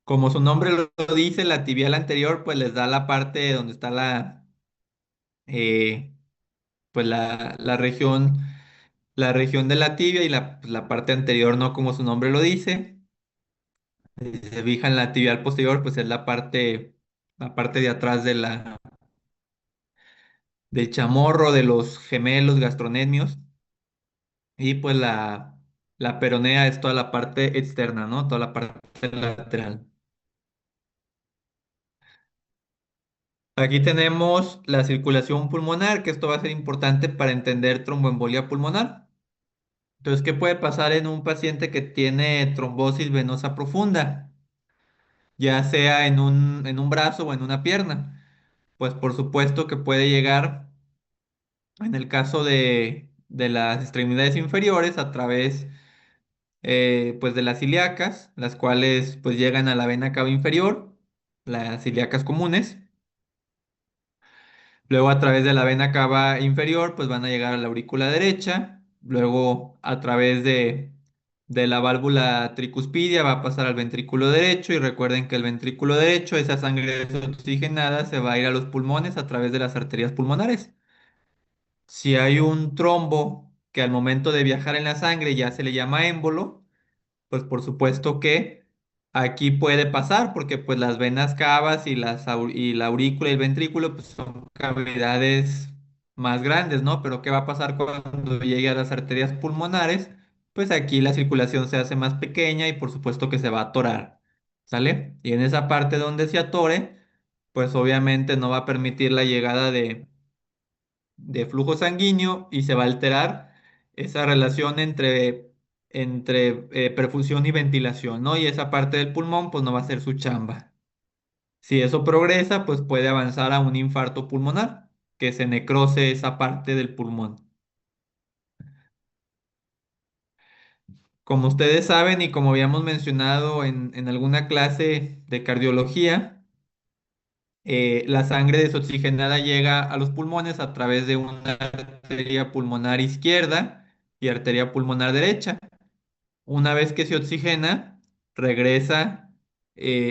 S1: Como su nombre lo dice, la tibial anterior pues les da la parte donde está eh, pues la región de la tibia y la parte anterior, no como su nombre lo dice. Si se fijan, la tibial posterior, pues es la parte de atrás del chamorro, de los gemelos gastronemios. Y pues la peronea es toda la parte externa, ¿no? Toda la parte lateral. Aquí tenemos la circulación pulmonar, que esto va a ser importante para entender tromboembolia pulmonar. Entonces, ¿qué puede pasar en un paciente que tiene trombosis venosa profunda? Ya sea en un brazo o en una pierna. Pues por supuesto que puede llegar, en el caso de las extremidades inferiores, a través pues de las ilíacas, las cuales pues llegan a la vena cava inferior, las ilíacas comunes. Luego a través de la vena cava inferior, pues van a llegar a la aurícula derecha. Luego a través de la válvula tricuspidia va a pasar al ventrículo derecho. Y recuerden que el ventrículo derecho, esa sangre desoxigenada, se va a ir a los pulmones a través de las arterias pulmonares. Si hay un trombo que al momento de viajar en la sangre ya se le llama émbolo, pues por supuesto que aquí puede pasar, porque pues las venas cavas y la aurícula y el ventrículo pues son cavidades más grandes, ¿no? Pero ¿qué va a pasar cuando llegue a las arterias pulmonares? Pues aquí la circulación se hace más pequeña y por supuesto que se va a atorar, ¿sale? Y en esa parte donde se atore, pues obviamente no va a permitir la llegada de flujo sanguíneo y se va a alterar esa relación entre perfusión y ventilación, ¿no? Y esa parte del pulmón, pues no va a ser su chamba. Si eso progresa, pues puede avanzar a un infarto pulmonar, que se necrose esa parte del pulmón. Como ustedes saben y como habíamos mencionado en alguna clase de cardiología, la sangre desoxigenada llega a los pulmones a través de una arteria pulmonar izquierda y arteria pulmonar derecha. Una vez que se oxigena, regresa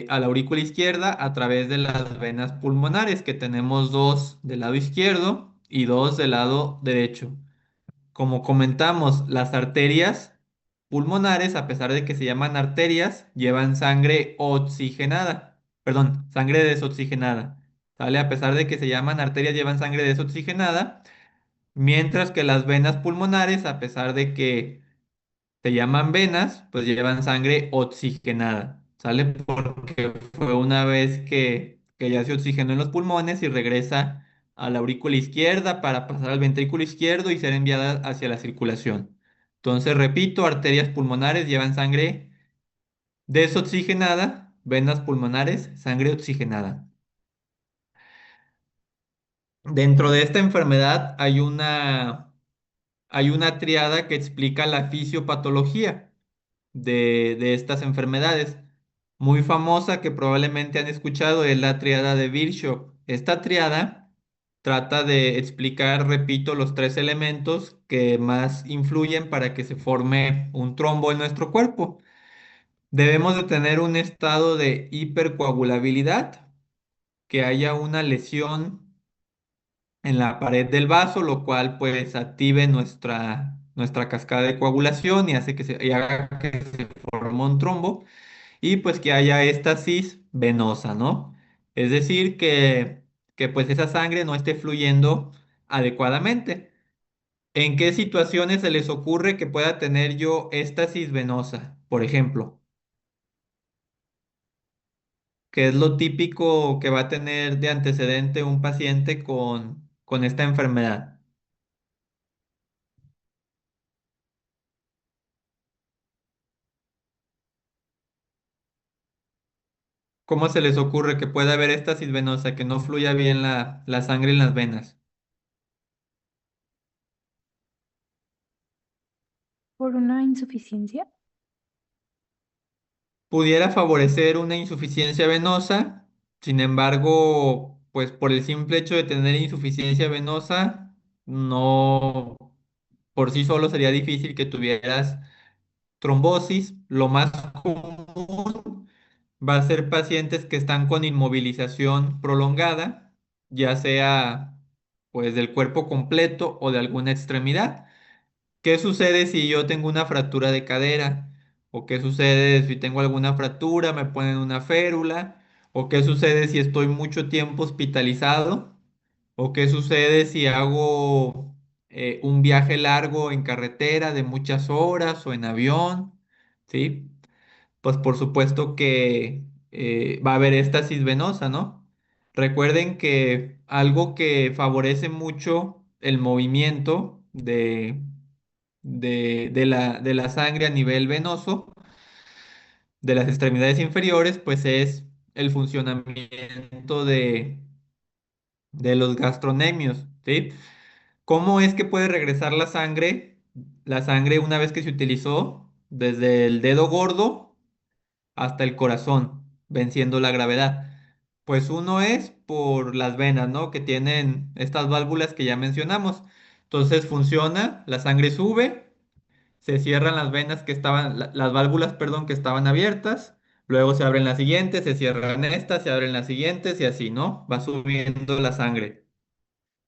S1: a la aurícula izquierda a través de las venas pulmonares, que tenemos dos del lado izquierdo y dos del lado derecho. Como comentamos, las arterias pulmonares, a pesar de que se llaman arterias, llevan sangre oxigenada, perdón, sangre desoxigenada. ¿Sale? A pesar de que se llaman arterias, llevan sangre desoxigenada, mientras que las venas pulmonares, a pesar de que se llaman venas, pues llevan sangre oxigenada, ¿sale? Porque fue una vez que que ya se oxigenó en los pulmones y regresa a la aurícula izquierda para pasar al ventrículo izquierdo y ser enviada hacia la circulación. Entonces, repito, arterias pulmonares llevan sangre desoxigenada, venas pulmonares, sangre oxigenada. Dentro de esta enfermedad hay una triada que explica la fisiopatología de estas enfermedades. Muy famosa que probablemente han escuchado es la triada de Virchow. Esta triada trata de explicar, repito, los tres elementos que más influyen para que se forme un trombo en nuestro cuerpo. Debemos de tener un estado de hipercoagulabilidad, que haya una lesión en la pared del vaso, lo cual pues active nuestra cascada de coagulación y hace y haga que se forme un trombo y pues que haya éstasis venosa, ¿no? Es decir, que pues esa sangre no esté fluyendo adecuadamente. ¿En qué situaciones se les ocurre que pueda tener yo éstasis venosa? Por ejemplo, ¿qué es lo típico que va a tener de antecedente un paciente con esta enfermedad? ¿Cómo se les ocurre que pueda haber éstasis venosa, que no fluya bien la sangre en las venas?
S3: ¿Por una insuficiencia?
S1: Pudiera favorecer una insuficiencia venosa, sin embargo, pues por el simple hecho de tener insuficiencia venosa, no, por sí solo sería difícil que tuvieras trombosis. Lo más común va a ser pacientes que están con inmovilización prolongada, ya sea pues del cuerpo completo o de alguna extremidad. ¿Qué sucede si yo tengo una fractura de cadera? ¿O qué sucede si tengo alguna fractura, me ponen una férula? ¿O qué sucede si estoy mucho tiempo hospitalizado? ¿O qué sucede si hago un viaje largo en carretera de muchas horas o en avión? ¿Sí? Pues por supuesto que va a haber éstasis venosa, ¿no? Recuerden que algo que favorece mucho el movimiento de la sangre a nivel venoso de las extremidades inferiores, pues es el funcionamiento de los gastronemios, ¿sí? ¿Cómo es que puede regresar la sangre una vez que se utilizó desde el dedo gordo hasta el corazón, venciendo la gravedad? Pues uno es por las venas, ¿no? Que tienen estas válvulas que ya mencionamos. Entonces funciona, la sangre sube, se cierran las venas que estaban, las válvulas, perdón, que estaban abiertas, luego se abren las siguientes, se cierran estas, se abren las siguientes y así, ¿no? Va subiendo la sangre.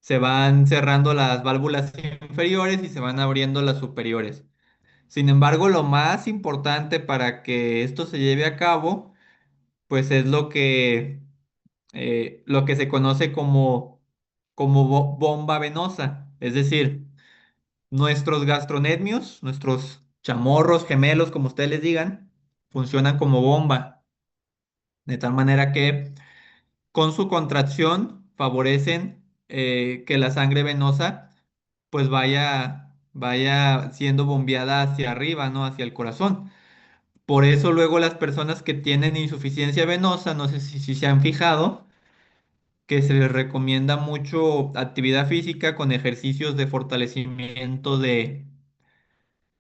S1: Se van cerrando las válvulas inferiores y se van abriendo las superiores. Sin embargo, lo más importante para que esto se lleve a cabo, pues es lo que se conoce como bomba venosa. Es decir, nuestros gastronemios, nuestros chamorros, gemelos, como ustedes les digan, funcionan como bomba, de tal manera que con su contracción favorecen que la sangre venosa pues vaya siendo bombeada hacia arriba, ¿no? Hacia el corazón. Por eso luego las personas que tienen insuficiencia venosa, no sé si se han fijado, que se les recomienda mucho actividad física con ejercicios de fortalecimiento de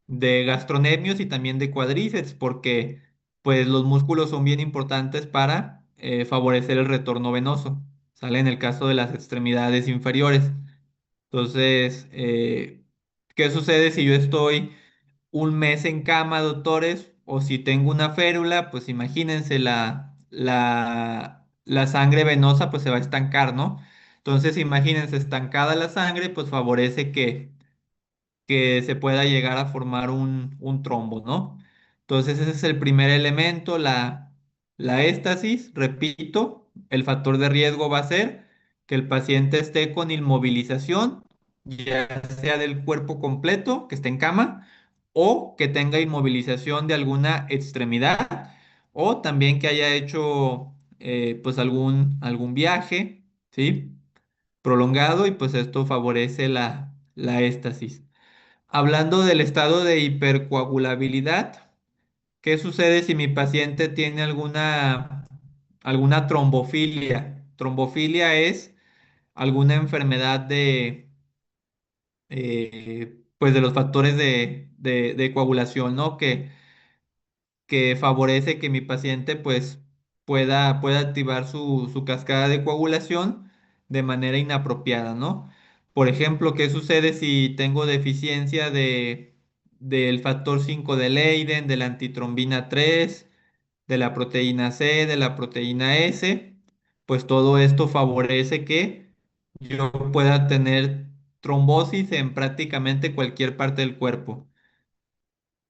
S1: gastronemios y también de cuádriceps, porque pues los músculos son bien importantes para favorecer el retorno venoso. Sale en el caso de las extremidades inferiores. Entonces, ¿qué sucede si yo estoy un mes en cama, doctores? O si tengo una férula, pues imagínense la sangre venosa, pues se va a estancar, ¿no? Entonces, imagínense, estancada la sangre, pues favorece que se pueda llegar a formar un trombo, ¿no? Entonces ese es el primer elemento, la éstasis. Repito, el factor de riesgo va a ser que el paciente esté con inmovilización, ya sea del cuerpo completo, que esté en cama, o que tenga inmovilización de alguna extremidad, o también que haya hecho pues algún viaje, ¿sí? Prolongado y pues esto favorece la éstasis. Hablando del estado de hipercoagulabilidad, ¿qué sucede si mi paciente tiene alguna trombofilia? Trombofilia es alguna enfermedad pues de los factores de coagulación, ¿no? Que favorece que mi paciente pues pueda activar su cascada de coagulación de manera inapropiada, ¿no? Por ejemplo, ¿qué sucede si tengo deficiencia del factor 5 de Leiden, de la antitrombina 3, de la proteína C, de la proteína S? Pues todo esto favorece que yo pueda tener trombosis en prácticamente cualquier parte del cuerpo.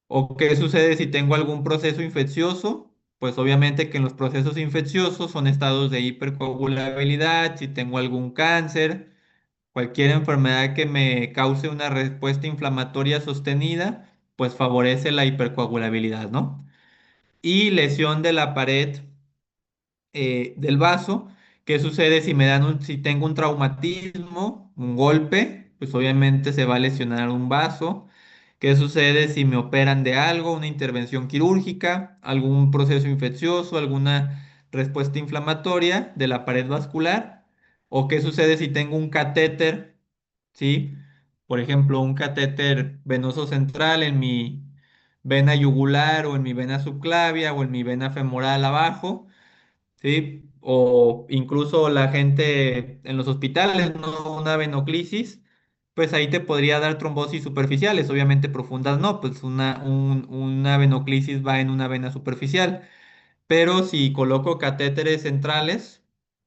S1: ¿O qué sucede si tengo algún proceso infeccioso? Pues obviamente que en los procesos infecciosos son estados de hipercoagulabilidad, si tengo algún cáncer, cualquier enfermedad que me cause una respuesta inflamatoria sostenida, pues favorece la hipercoagulabilidad, ¿no? Y lesión de la pared del vaso. ¿Qué sucede si tengo un traumatismo, un golpe? Pues obviamente se va a lesionar un vaso. ¿Qué sucede si me operan de algo, una intervención quirúrgica, algún proceso infeccioso, alguna respuesta inflamatoria de la pared vascular? ¿O qué sucede si tengo un catéter, ¿sí? Por ejemplo, un catéter venoso central en mi vena yugular o en mi vena subclavia o en mi vena femoral abajo, ¿sí? O incluso la gente en los hospitales, ¿no? Una venoclisis, pues ahí te podría dar trombosis superficiales, obviamente profundas no, pues una venoclisis va en una vena superficial, pero si coloco catéteres centrales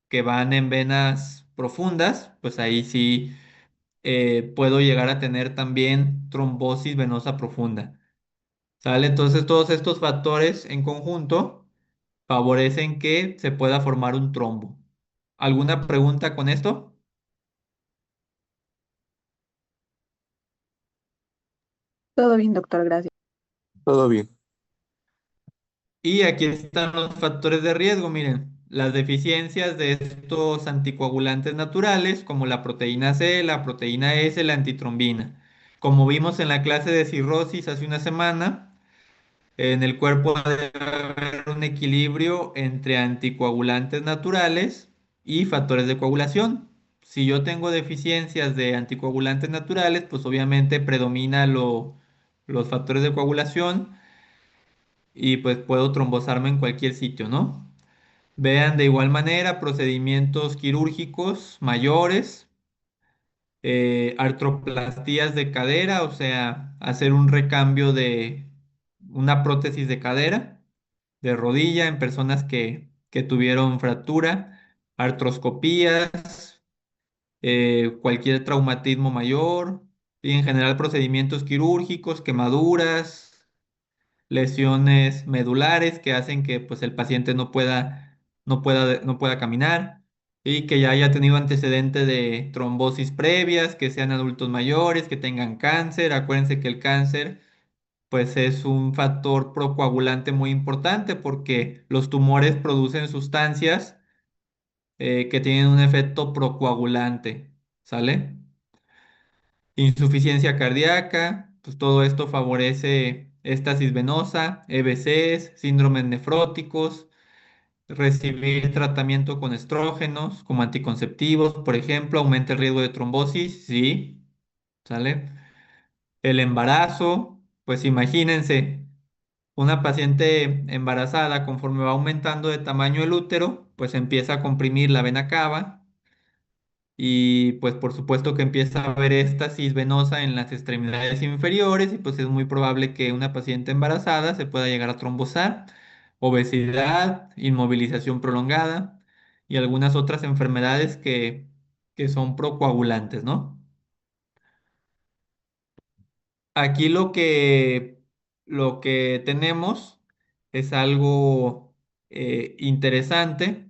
S1: que van en venas profundas, pues ahí sí puedo llegar a tener también trombosis venosa profunda, ¿sale? Entonces todos estos factores en conjunto favorecen que se pueda formar un trombo. ¿Alguna pregunta con esto?
S5: Todo bien, doctor, gracias.
S4: Todo bien.
S1: Y aquí están los factores de riesgo. Miren, las deficiencias de estos anticoagulantes naturales, como la proteína C, la proteína S, la antitrombina. Como vimos en la clase de cirrosis hace una semana, en el cuerpo debe haber un equilibrio entre anticoagulantes naturales y factores de coagulación. Si yo tengo deficiencias de anticoagulantes naturales, pues obviamente predomina los factores de coagulación y pues puedo trombosarme en cualquier sitio, ¿no? Vean de igual manera procedimientos quirúrgicos mayores, artroplastías de cadera, o sea, hacer un recambio de una prótesis de cadera, de rodilla en personas que tuvieron fractura, artroscopías, cualquier traumatismo mayor, y en general procedimientos quirúrgicos, quemaduras, lesiones medulares que hacen que pues, el paciente no pueda caminar y que ya haya tenido antecedente de trombosis previas, que sean adultos mayores, que tengan cáncer. Acuérdense que el cáncer pues es un factor procoagulante muy importante porque los tumores producen sustancias que tienen un efecto procoagulante, ¿sale? Insuficiencia cardíaca, pues todo esto favorece éstasis venosa, EBCs, síndromes nefróticos, recibir tratamiento con estrógenos como anticonceptivos, por ejemplo, aumenta el riesgo de trombosis, sí, ¿sale? El embarazo, pues imagínense, una paciente embarazada, conforme va aumentando de tamaño el útero, pues empieza a comprimir la vena cava y pues por supuesto que empieza a haber éstasis venosa en las extremidades inferiores y pues es muy probable que una paciente embarazada se pueda llegar a trombosar, obesidad, inmovilización prolongada y algunas otras enfermedades que son procoagulantes, ¿no? Aquí lo que tenemos es algo interesante.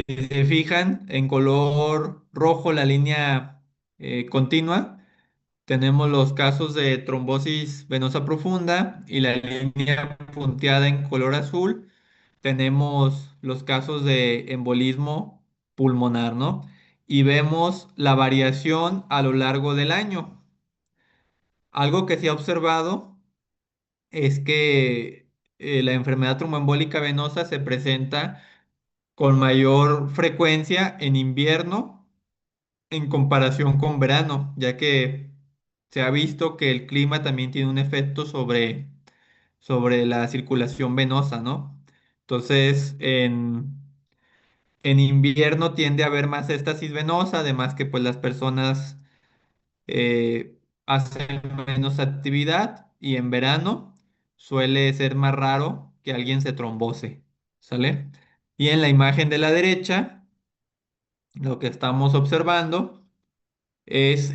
S1: Si se fijan, en color rojo la línea continua Tenemos los casos de trombosis venosa profunda y la línea punteada en color azul. Tenemos los casos de embolismo pulmonar, ¿no? Y vemos la variación a lo largo del año. Algo que se ha observado es que la enfermedad tromboembólica venosa se presenta con mayor frecuencia en invierno en comparación con verano, ya que se ha visto que el clima también tiene un efecto sobre la circulación venosa, ¿no? Entonces, en invierno tiende a haber más éstasis venosa, además que pues las personas hacen menos actividad y en verano suele ser más raro que alguien se trombose, ¿sale? Y en la imagen de la derecha, lo que estamos observando es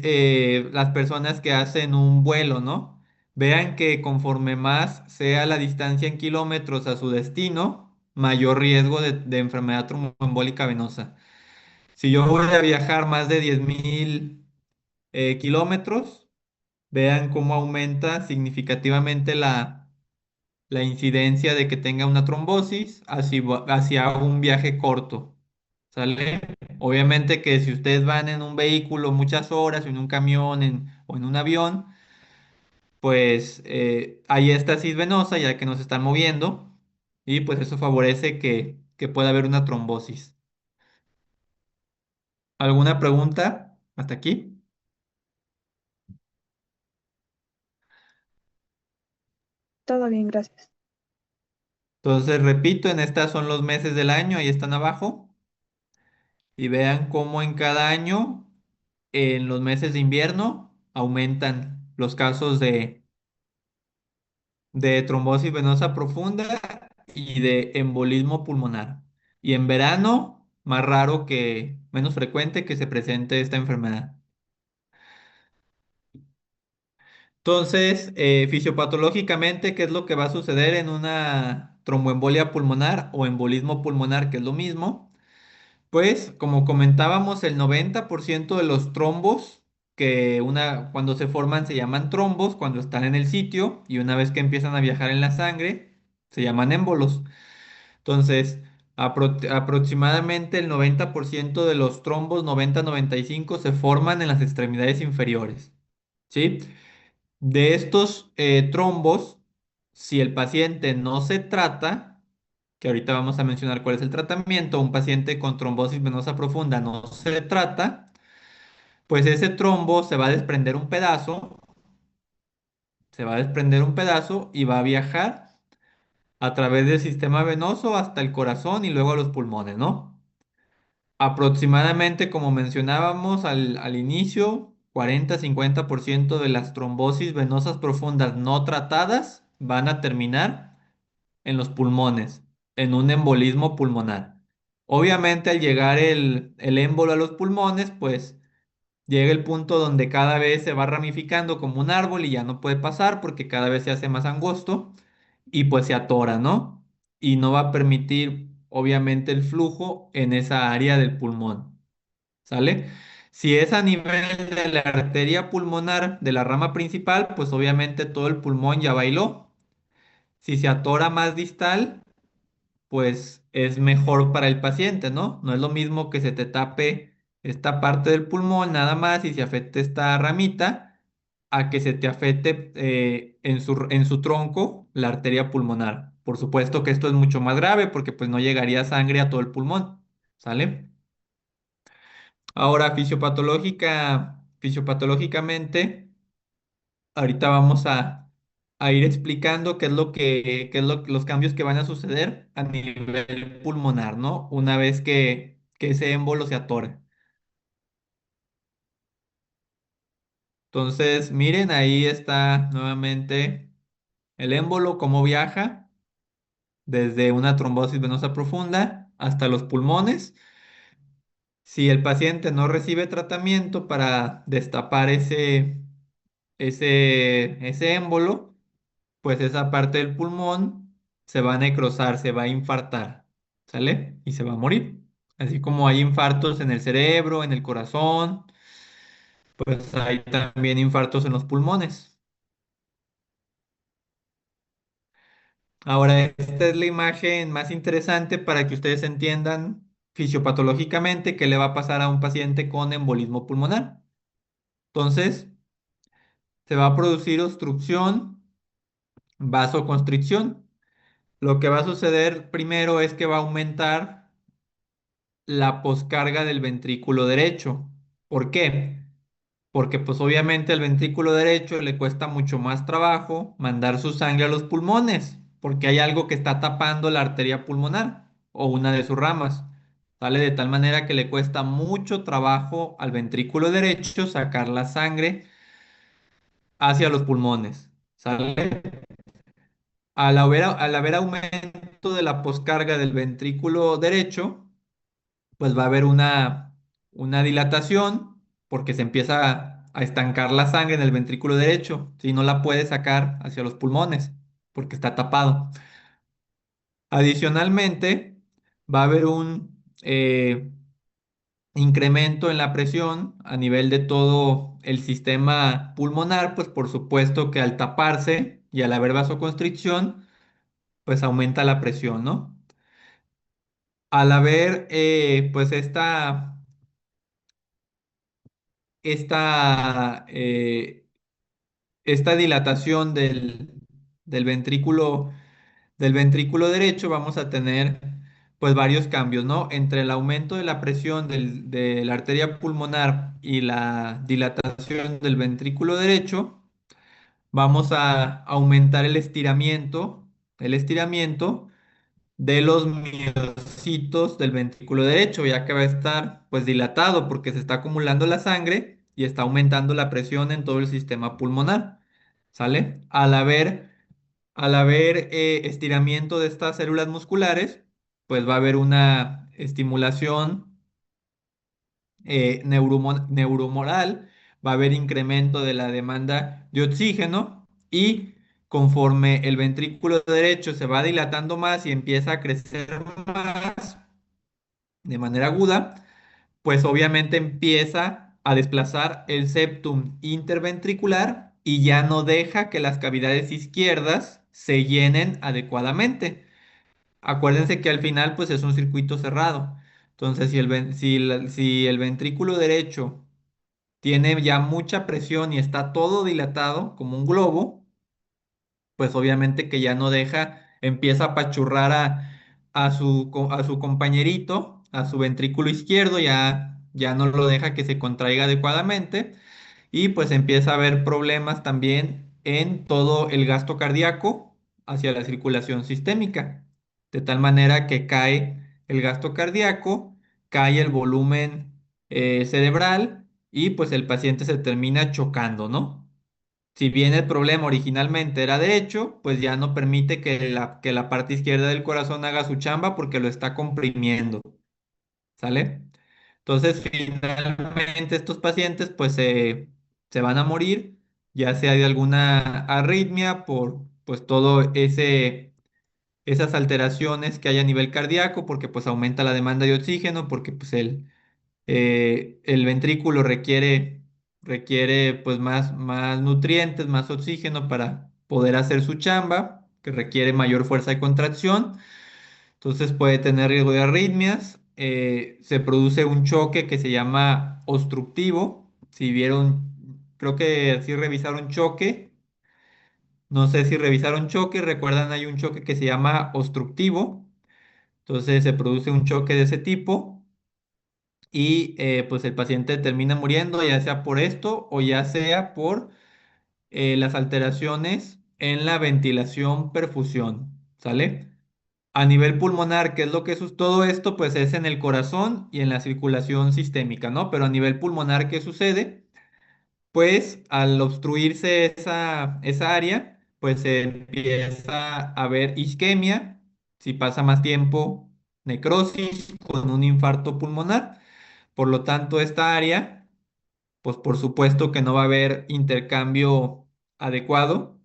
S1: las personas que hacen un vuelo, ¿no? Vean que conforme más sea la distancia en kilómetros a su destino, mayor riesgo de enfermedad tromboembólica venosa. Si yo voy a viajar más de 10.000 kilómetros, vean cómo aumenta significativamente la incidencia de que tenga una trombosis hacia un viaje corto. ¿Sale? Obviamente que si ustedes van en un vehículo muchas horas, en un camión o en un avión, pues hay estasis venosa ya que nos están moviendo y pues eso favorece que pueda haber una trombosis. ¿Alguna pregunta hasta aquí?
S5: Todo bien, gracias.
S1: Entonces, repito, en estas son los meses del año, ahí están abajo, y vean cómo en cada año, en los meses de invierno, aumentan los casos de trombosis venosa profunda y de embolismo pulmonar. Y en verano, más raro menos frecuente que se presente esta enfermedad. Entonces, fisiopatológicamente, ¿qué es lo que va a suceder en una tromboembolia pulmonar o embolismo pulmonar, que es lo mismo? Pues, como comentábamos, el 90% de los trombos cuando se forman se llaman trombos cuando están en el sitio y una vez que empiezan a viajar en la sangre se llaman émbolos. Entonces, aproximadamente el 90% de los trombos, 90-95, se forman en las extremidades inferiores. ¿Sí? De estos trombos, si el paciente no se trata, que ahorita vamos a mencionar cuál es el tratamiento, un paciente con trombosis venosa profunda no se trata, pues ese trombo se va a desprender un pedazo, se va a desprender un pedazo y va a viajar a través del sistema venoso hasta el corazón y luego a los pulmones, ¿no? Aproximadamente, como mencionábamos al inicio, 40-50% de las trombosis venosas profundas no tratadas van a terminar en los pulmones, en un embolismo pulmonar. Obviamente, al llegar el émbolo a los pulmones, pues llega el punto donde cada vez se va ramificando como un árbol y ya no puede pasar porque cada vez se hace más angosto y pues se atora, ¿no? Y no va a permitir, obviamente, el flujo en esa área del pulmón, ¿sale? Si es a nivel de la arteria pulmonar de la rama principal, pues obviamente todo el pulmón ya bailó. Si se atora más distal, pues es mejor para el paciente, ¿no? No es lo mismo que se te tape esta parte del pulmón nada más y se afecte esta ramita a que se te afecte en su tronco la arteria pulmonar. Por supuesto que esto es mucho más grave porque pues no llegaría sangre a todo el pulmón, ¿sale? Ahora, fisiopatológicamente, ahorita vamos a ir explicando los cambios que van a suceder a nivel pulmonar, ¿no? Una vez que ese émbolo se atora. Entonces, miren, ahí está nuevamente el émbolo, cómo viaja desde una trombosis venosa profunda hasta los pulmones. Si el paciente no recibe tratamiento para destapar ese émbolo, pues esa parte del pulmón se va a necrosar, se va a infartar, ¿sale? Y se va a morir. Así como hay infartos en el cerebro, en el corazón, pues hay también infartos en los pulmones. Ahora, esta es la imagen más interesante para que ustedes entiendan fisiopatológicamente qué le va a pasar a un paciente con embolismo pulmonar. Entonces, se va a producir obstrucción, vasoconstricción. Lo que va a suceder primero es que va a aumentar la poscarga del ventrículo derecho. ¿Por qué? Porque pues obviamente al ventrículo derecho le cuesta mucho más trabajo mandar su sangre a los pulmones, porque hay algo que está tapando la arteria pulmonar o una de sus ramas. Sale de tal manera que le cuesta mucho trabajo al ventrículo derecho sacar la sangre hacia los pulmones. ¿Sale? Al haber aumento de la poscarga del ventrículo derecho, pues va a haber una dilatación porque se empieza a estancar la sangre en el ventrículo derecho, si no la puede sacar hacia los pulmones porque está tapado. Adicionalmente, va a haber un incremento en la presión a nivel de todo el sistema pulmonar, pues por supuesto que al taparse y al haber vasoconstricción, pues aumenta la presión, ¿no? Al haber pues esta, eh, esta dilatación del ventrículo, del ventrículo derecho, vamos a tener pues varios cambios, ¿no? Entre el aumento de la presión de la arteria pulmonar y la dilatación del ventrículo derecho, vamos a aumentar el estiramiento de los miocitos del ventrículo derecho, ya que va a estar pues dilatado porque se está acumulando la sangre y está aumentando la presión en todo el sistema pulmonar, ¿sale? Al haber estiramiento de estas células musculares, pues va a haber una estimulación neuromoral, va a haber incremento de la demanda de oxígeno y conforme el ventrículo derecho se va dilatando más y empieza a crecer más de manera aguda, pues obviamente empieza a desplazar el septum interventricular y ya no deja que las cavidades izquierdas se llenen adecuadamente. Acuérdense que al final pues es un circuito cerrado. Entonces, si el ventrículo derecho tiene ya mucha presión y está todo dilatado como un globo, pues obviamente que ya no deja, empieza a apachurrar a su compañerito, a su ventrículo izquierdo, ya no lo deja que se contraiga adecuadamente y pues empieza a haber problemas también en todo el gasto cardíaco hacia la circulación sistémica, de tal manera que cae el gasto cardíaco, cae el volumen cerebral y pues el paciente se termina chocando, ¿no? Si bien el problema originalmente era derecho, pues ya no permite que la parte izquierda del corazón haga su chamba porque lo está comprimiendo, ¿sale? Entonces, finalmente estos pacientes pues se van a morir, ya sea de alguna arritmia por pues todo esas alteraciones que hay a nivel cardíaco, porque pues aumenta la demanda de oxígeno, porque pues el ventrículo requiere pues más nutrientes, más oxígeno para poder hacer su chamba, que requiere mayor fuerza de contracción. Entonces puede tener riesgo de arritmias. Se produce un choque que se llama obstructivo. Si vieron, creo que sí revisaron choque. No sé si revisaron choque. Recuerdan, hay un choque que se llama obstructivo. Entonces se produce un choque de ese tipo y pues el paciente termina muriendo, ya sea por esto o ya sea por las alteraciones en la ventilación perfusión, ¿sale? A nivel pulmonar, ¿qué es lo que es todo esto? Pues es en el corazón y en la circulación sistémica, ¿no? Pero a nivel pulmonar, ¿qué sucede? Pues al obstruirse esa área, pues se empieza a ver isquemia, si pasa más tiempo, necrosis con un infarto pulmonar. Por lo tanto, esta área, pues por supuesto que no va a haber intercambio adecuado,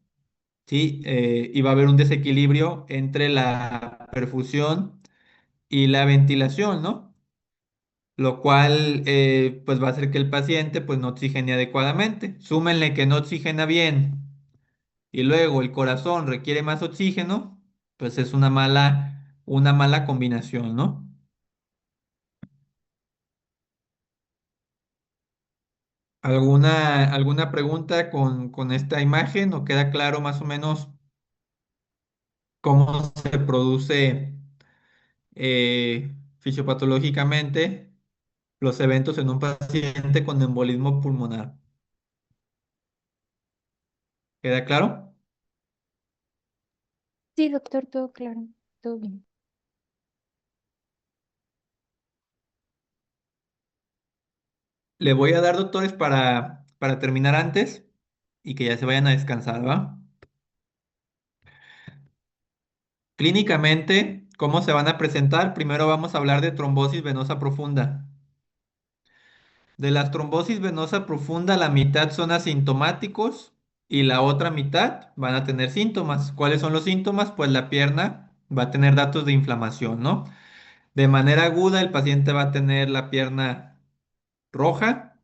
S1: ¿sí? Y va a haber un desequilibrio entre la perfusión y la ventilación, ¿no? lo cual pues va a hacer que el paciente pues no oxigene adecuadamente. Súmenle que no oxigena bien y luego el corazón requiere más oxígeno, pues es una mala combinación, ¿no? ¿Alguna pregunta con esta imagen o queda claro más o menos cómo se produce fisiopatológicamente los eventos en un paciente con embolismo pulmonar? ¿Queda claro?
S3: Sí, doctor, todo claro, todo bien.
S1: Le voy a dar, doctores, para terminar antes y que ya se vayan a descansar, ¿va? Clínicamente, ¿cómo se van a presentar? Primero vamos a hablar de trombosis venosa profunda. De las trombosis venosa profunda, la mitad son asintomáticos y la otra mitad van a tener síntomas. ¿Cuáles son los síntomas? Pues la pierna va a tener datos de inflamación, ¿no? De manera aguda, el paciente va a tener la pierna roja,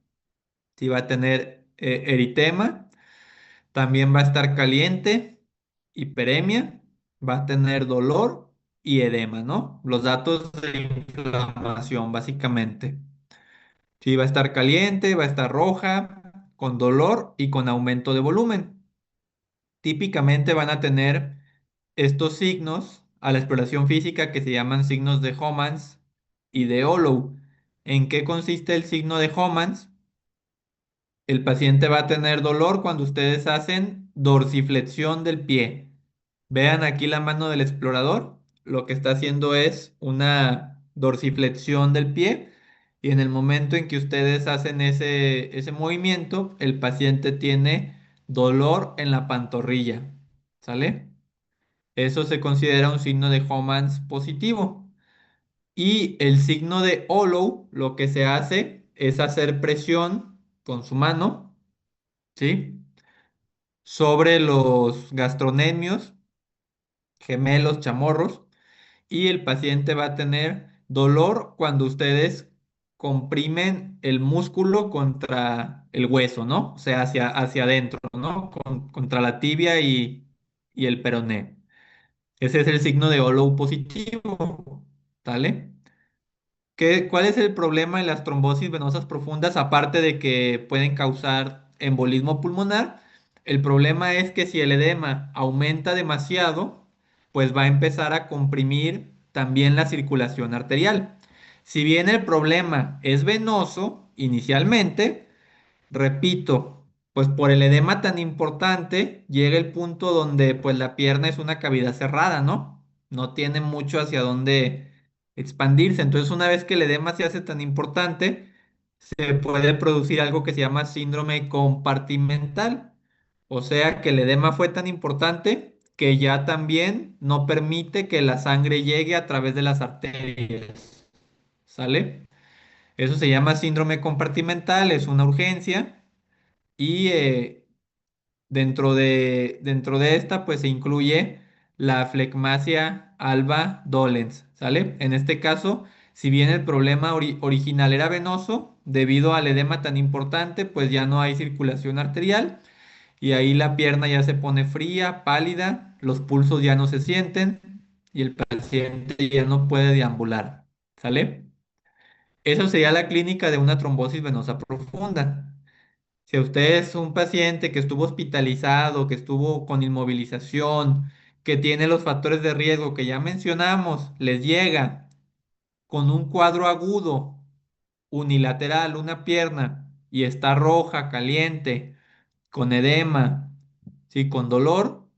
S1: sí va a tener eritema, también va a estar caliente, hiperemia, va a tener dolor y edema, ¿no? Los datos de inflamación, básicamente. Sí, va a estar caliente, va a estar roja, con dolor y con aumento de volumen. Típicamente van a tener estos signos a la exploración física que se llaman signos de Homans y de Hollow. ¿En qué consiste el signo de Homans? El paciente va a tener dolor cuando ustedes hacen dorsiflexión del pie. Vean aquí la mano del explorador. Lo que está haciendo es una dorsiflexión del pie y en el momento en que ustedes hacen ese movimiento, el paciente tiene dolor en la pantorrilla. ¿Sale? Eso se considera un signo de Homans positivo. Y el signo de Hollow, lo que se hace es hacer presión con su mano, ¿sí? Sobre los gastronemios, gemelos, chamorros, y el paciente va a tener dolor cuando ustedes comprimen el músculo contra el hueso, ¿no? O sea, hacia adentro, ¿no? Contra la tibia y el peroné. Ese es el signo de Hollow positivo, ¿vale? ¿Cuál es el problema de las trombosis venosas profundas? Aparte de que pueden causar embolismo pulmonar, el problema es que si el edema aumenta demasiado, pues va a empezar a comprimir también la circulación arterial. Si bien el problema es venoso inicialmente, repito, pues por el edema tan importante llega el punto donde pues la pierna es una cavidad cerrada, ¿no? No tiene mucho hacia dónde expandirse. Entonces una vez que el edema se hace tan importante, se puede producir algo que se llama síndrome compartimental. O sea que el edema fue tan importante que ya también no permite que la sangre llegue a través de las arterias. ¿Sale? Eso se llama síndrome compartimental, es una urgencia. Y dentro de esta, pues se incluye la flegmasia alba dolens, ¿sale? En este caso, si bien el problema original era venoso, debido al edema tan importante, pues ya no hay circulación arterial y ahí la pierna ya se pone fría, pálida, los pulsos ya no se sienten y el paciente ya no puede deambular, ¿sale? Eso sería la clínica de una trombosis venosa profunda. Si a usted es un paciente que estuvo hospitalizado, que estuvo con inmovilización, que tiene los factores de riesgo que ya mencionamos, les llega con un cuadro agudo, unilateral, una pierna, y está roja, caliente, con edema, sí, con dolor,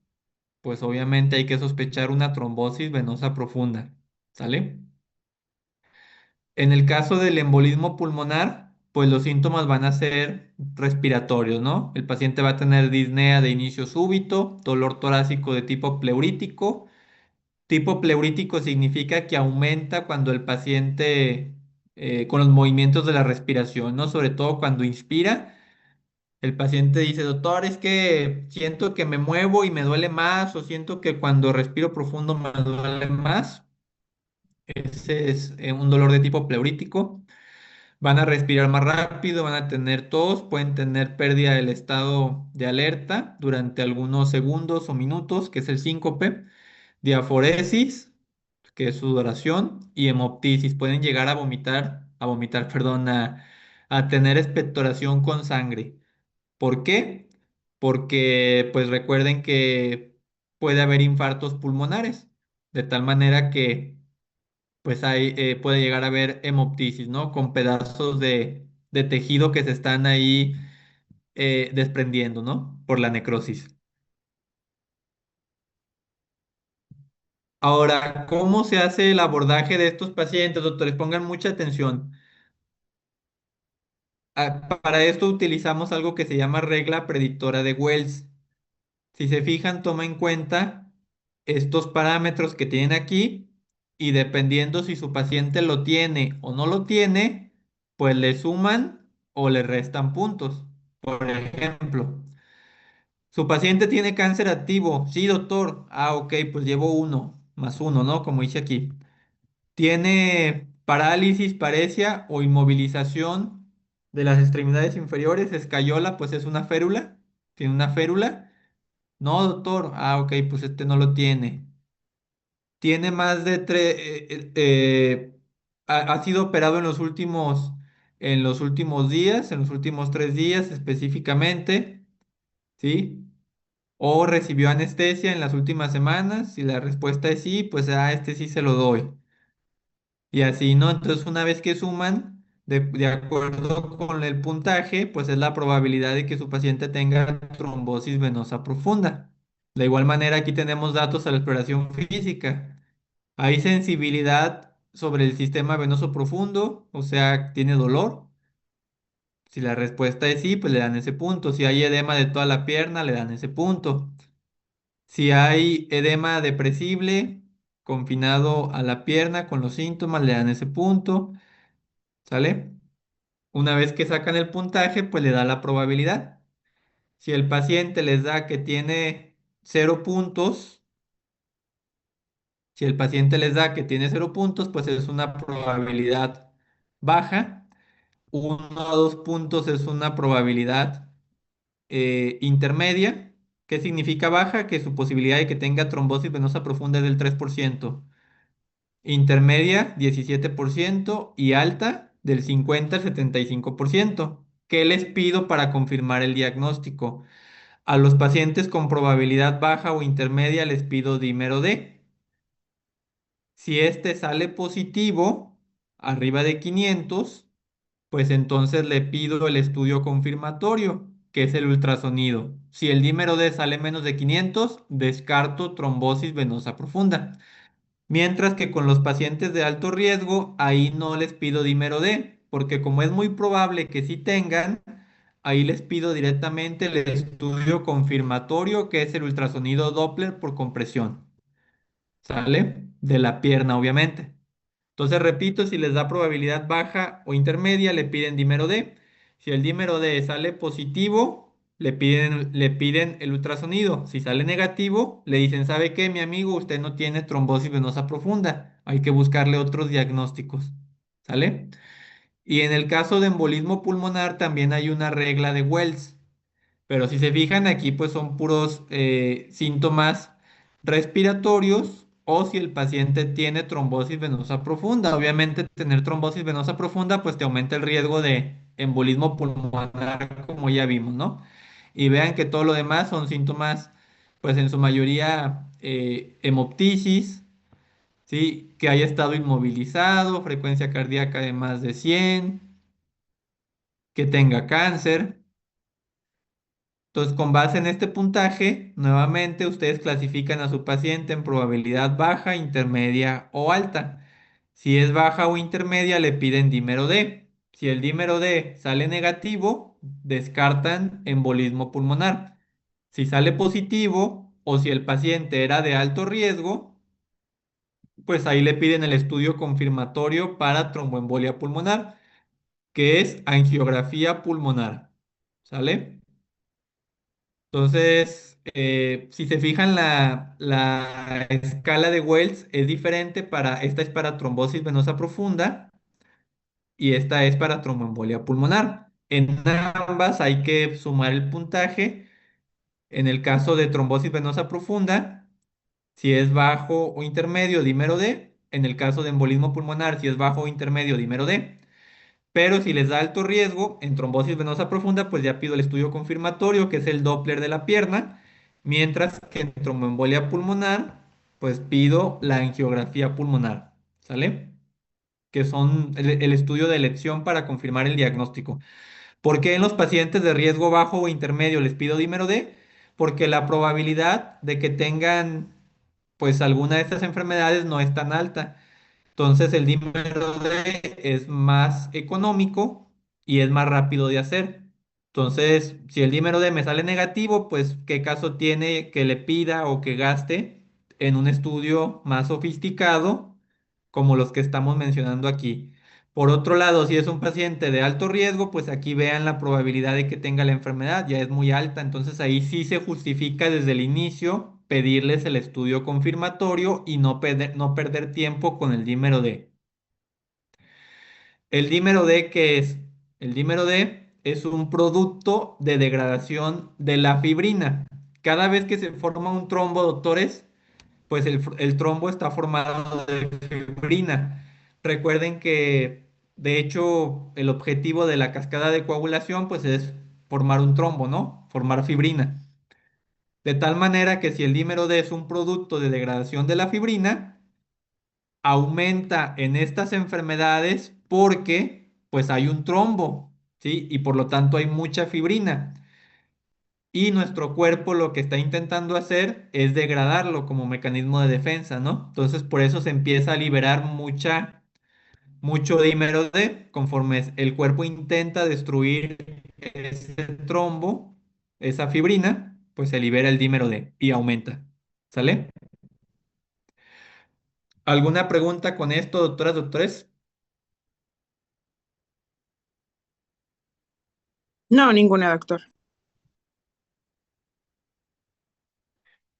S1: pues obviamente hay que sospechar una trombosis venosa profunda. ¿Sale? En el caso del embolismo pulmonar, pues los síntomas van a ser respiratorios, ¿no? El paciente va a tener disnea de inicio súbito, dolor torácico de tipo pleurítico. Tipo pleurítico significa que aumenta cuando el paciente, con los movimientos de la respiración, ¿no? Sobre todo cuando inspira, el paciente dice, doctor, es que siento que me muevo y me duele más, o siento que cuando respiro profundo me duele más. Ese es un dolor de tipo pleurítico. Van a respirar más rápido, van a tener tos, pueden tener pérdida del estado de alerta durante algunos segundos o minutos, que es el síncope, diaforesis, que es sudoración, y hemoptisis. Pueden llegar perdón, a tener expectoración con sangre. ¿Por qué? Porque, pues recuerden que puede haber infartos pulmonares, de tal manera que pues ahí puede llegar a haber hemoptisis, ¿no? Con pedazos de tejido que se están ahí desprendiendo, ¿no? Por la necrosis. Ahora, ¿cómo se hace el abordaje de estos pacientes, doctores? Pongan mucha atención. Para esto utilizamos algo que se llama regla predictora de Wells. Si se fijan, toma en cuenta estos parámetros que tienen aquí y dependiendo si su paciente lo tiene o no lo tiene, pues le suman o le restan puntos. Por ejemplo, su paciente tiene cáncer activo. Sí, doctor. Ah, ok, pues llevo uno, más uno, ¿no? Como dice aquí. Tiene parálisis, paresia o inmovilización de las extremidades inferiores. Escayola, pues es una férula. Tiene una férula. No, doctor. Ah, ok, pues este no lo tiene. Tiene más de tres, ha sido operado en los últimos días, en los últimos 3 días específicamente, ¿sí? O recibió anestesia en las últimas semanas. Si la respuesta es sí, pues a este sí se lo doy. Y así, ¿no? Entonces, una vez que suman, de acuerdo con el puntaje, pues es la probabilidad de que su paciente tenga trombosis venosa profunda. De igual manera, aquí tenemos datos a la exploración física. Hay sensibilidad sobre el sistema venoso profundo, o sea, tiene dolor. Si la respuesta es sí, pues le dan ese punto. Si hay edema de toda la pierna, le dan ese punto. Si hay edema depresible, confinado a la pierna con los síntomas, le dan ese punto. ¿Sale? Una vez que sacan el puntaje, pues le da la probabilidad. Si el paciente les da que tiene 0 puntos, si el paciente les da que tiene 0 puntos, pues es una probabilidad baja. 1 a 2 puntos es una probabilidad intermedia. ¿Qué significa baja? Que su posibilidad de que tenga trombosis venosa profunda es del 3%. Intermedia, 17% y alta del 50 al 75%. ¿Qué les pido para confirmar el diagnóstico? A los pacientes con probabilidad baja o intermedia les pido dímero D. Si este sale positivo, arriba de 500, pues entonces le pido el estudio confirmatorio, que es el ultrasonido. Si el dímero D sale menos de 500, descarto trombosis venosa profunda. Mientras que con los pacientes de alto riesgo, ahí no les pido dímero D, porque como es muy probable que sí tengan, ahí les pido directamente el estudio confirmatorio, que es el ultrasonido Doppler por compresión. ¿Sale? De la pierna, obviamente. Entonces, repito, si les da probabilidad baja o intermedia, le piden dímero D. Si el dímero D sale positivo, le piden el ultrasonido. Si sale negativo, le dicen, ¿sabe qué, mi amigo? Usted no tiene trombosis venosa profunda. Hay que buscarle otros diagnósticos. ¿Sale? Y en el caso de embolismo pulmonar, también hay una regla de Wells. Pero si se fijan aquí, pues son puros síntomas respiratorios o si el paciente tiene trombosis venosa profunda. Obviamente, tener trombosis venosa profunda, pues te aumenta el riesgo de embolismo pulmonar, como ya vimos, ¿no? Y vean que todo lo demás son síntomas, pues en su mayoría hemoptisis, ¿sí? Que haya estado inmovilizado, frecuencia cardíaca de más de 100, que tenga cáncer. Entonces, con base en este puntaje, nuevamente ustedes clasifican a su paciente en probabilidad baja, intermedia o alta. Si es baja o intermedia, le piden dímero D. Si el dímero D sale negativo, descartan embolismo pulmonar. Si sale positivo o si el paciente era de alto riesgo, pues ahí le piden el estudio confirmatorio para tromboembolia pulmonar, que es angiografía pulmonar. ¿Sale? Entonces, si se fijan, la escala de Wells es diferente esta es para trombosis venosa profunda, y esta es para tromboembolia pulmonar. En ambas hay que sumar el puntaje. En el caso de trombosis venosa profunda, si es bajo o intermedio, dímero D. En el caso de embolismo pulmonar, si es bajo o intermedio, dímero D. Pero si les da alto riesgo en trombosis venosa profunda, pues ya pido el estudio confirmatorio, que es el Doppler de la pierna, mientras que en tromboembolia pulmonar, pues pido la angiografía pulmonar, ¿sale? Que son el estudio de elección para confirmar el diagnóstico. ¿Por qué en los pacientes de riesgo bajo o intermedio les pido dímero D? Porque la probabilidad de que tengan pues alguna de estas enfermedades no es tan alta. Entonces el dímero D es más económico y es más rápido de hacer. Entonces, si el dímero D me sale negativo, pues ¿qué caso tiene que le pida o que gaste en un estudio más sofisticado como los que estamos mencionando aquí? Por otro lado, si es un paciente de alto riesgo, pues aquí vean la probabilidad de que tenga la enfermedad, ya es muy alta, entonces ahí sí se justifica desde el inicio pedirles el estudio confirmatorio y no perder tiempo con el dímero D. ¿El dímero D qué es? El dímero D es un producto de degradación de la fibrina. Cada vez que se forma un trombo, doctores, pues el trombo está formado de fibrina. Recuerden que, de hecho, el objetivo de la cascada de coagulación, pues es formar un trombo, ¿no? Formar fibrina. De tal manera que si el dímero D es un producto de degradación de la fibrina, aumenta en estas enfermedades porque, pues hay un trombo, ¿sí? Y por lo tanto hay mucha fibrina. Y nuestro cuerpo lo que está intentando hacer es degradarlo como mecanismo de defensa, ¿no? Entonces por eso se empieza a liberar mucho dímero D conforme el cuerpo intenta destruir ese trombo, esa fibrina, pues se libera el dímero D y aumenta. ¿Sale? ¿Alguna pregunta con esto, doctoras, doctores?
S6: No, ninguna, doctor.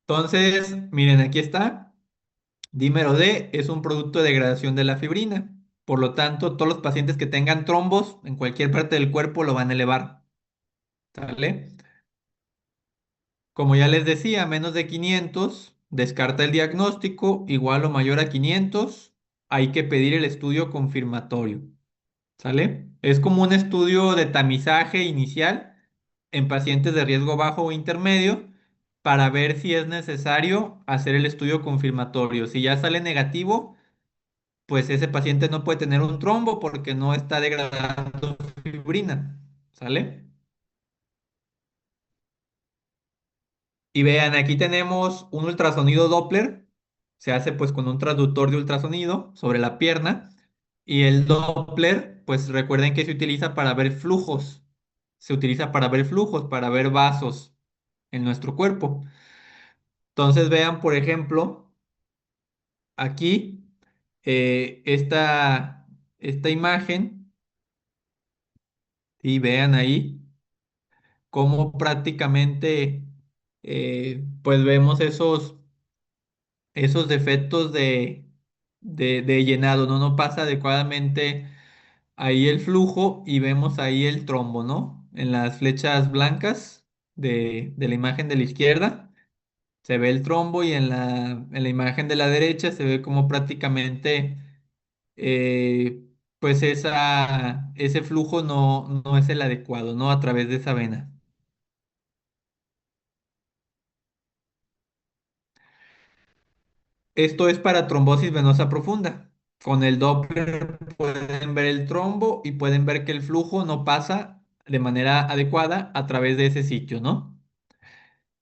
S1: Entonces, miren, aquí está. Dímero D es un producto de degradación de la fibrina. Por lo tanto, todos los pacientes que tengan trombos en cualquier parte del cuerpo lo van a elevar. ¿Sale? Como ya les decía, menos de 500, descarta el diagnóstico, igual o mayor a 500, hay que pedir el estudio confirmatorio. ¿Sale? Es como un estudio de tamizaje inicial en pacientes de riesgo bajo o intermedio para ver si es necesario hacer el estudio confirmatorio. Si ya sale negativo, pues ese paciente no puede tener un trombo porque no está degradando fibrina. ¿Sale? Y vean, aquí tenemos un ultrasonido Doppler. Se hace pues con un transductor de ultrasonido sobre la pierna. Y el Doppler, pues recuerden que se utiliza para ver flujos. Se utiliza para ver flujos, para ver vasos en nuestro cuerpo. Entonces vean, por ejemplo, aquí esta imagen y vean ahí cómo prácticamente pues vemos esos defectos de llenado, ¿no? No pasa adecuadamente ahí el flujo y vemos ahí el trombo, ¿no? En las flechas blancas de la imagen de la izquierda se ve el trombo y en la imagen de la derecha se ve como prácticamente pues ese flujo no es el adecuado, ¿no? A través de esa vena. Esto es para trombosis venosa profunda. Con el Doppler pueden ver el trombo y pueden ver que el flujo no pasa de manera adecuada a través de ese sitio, ¿no?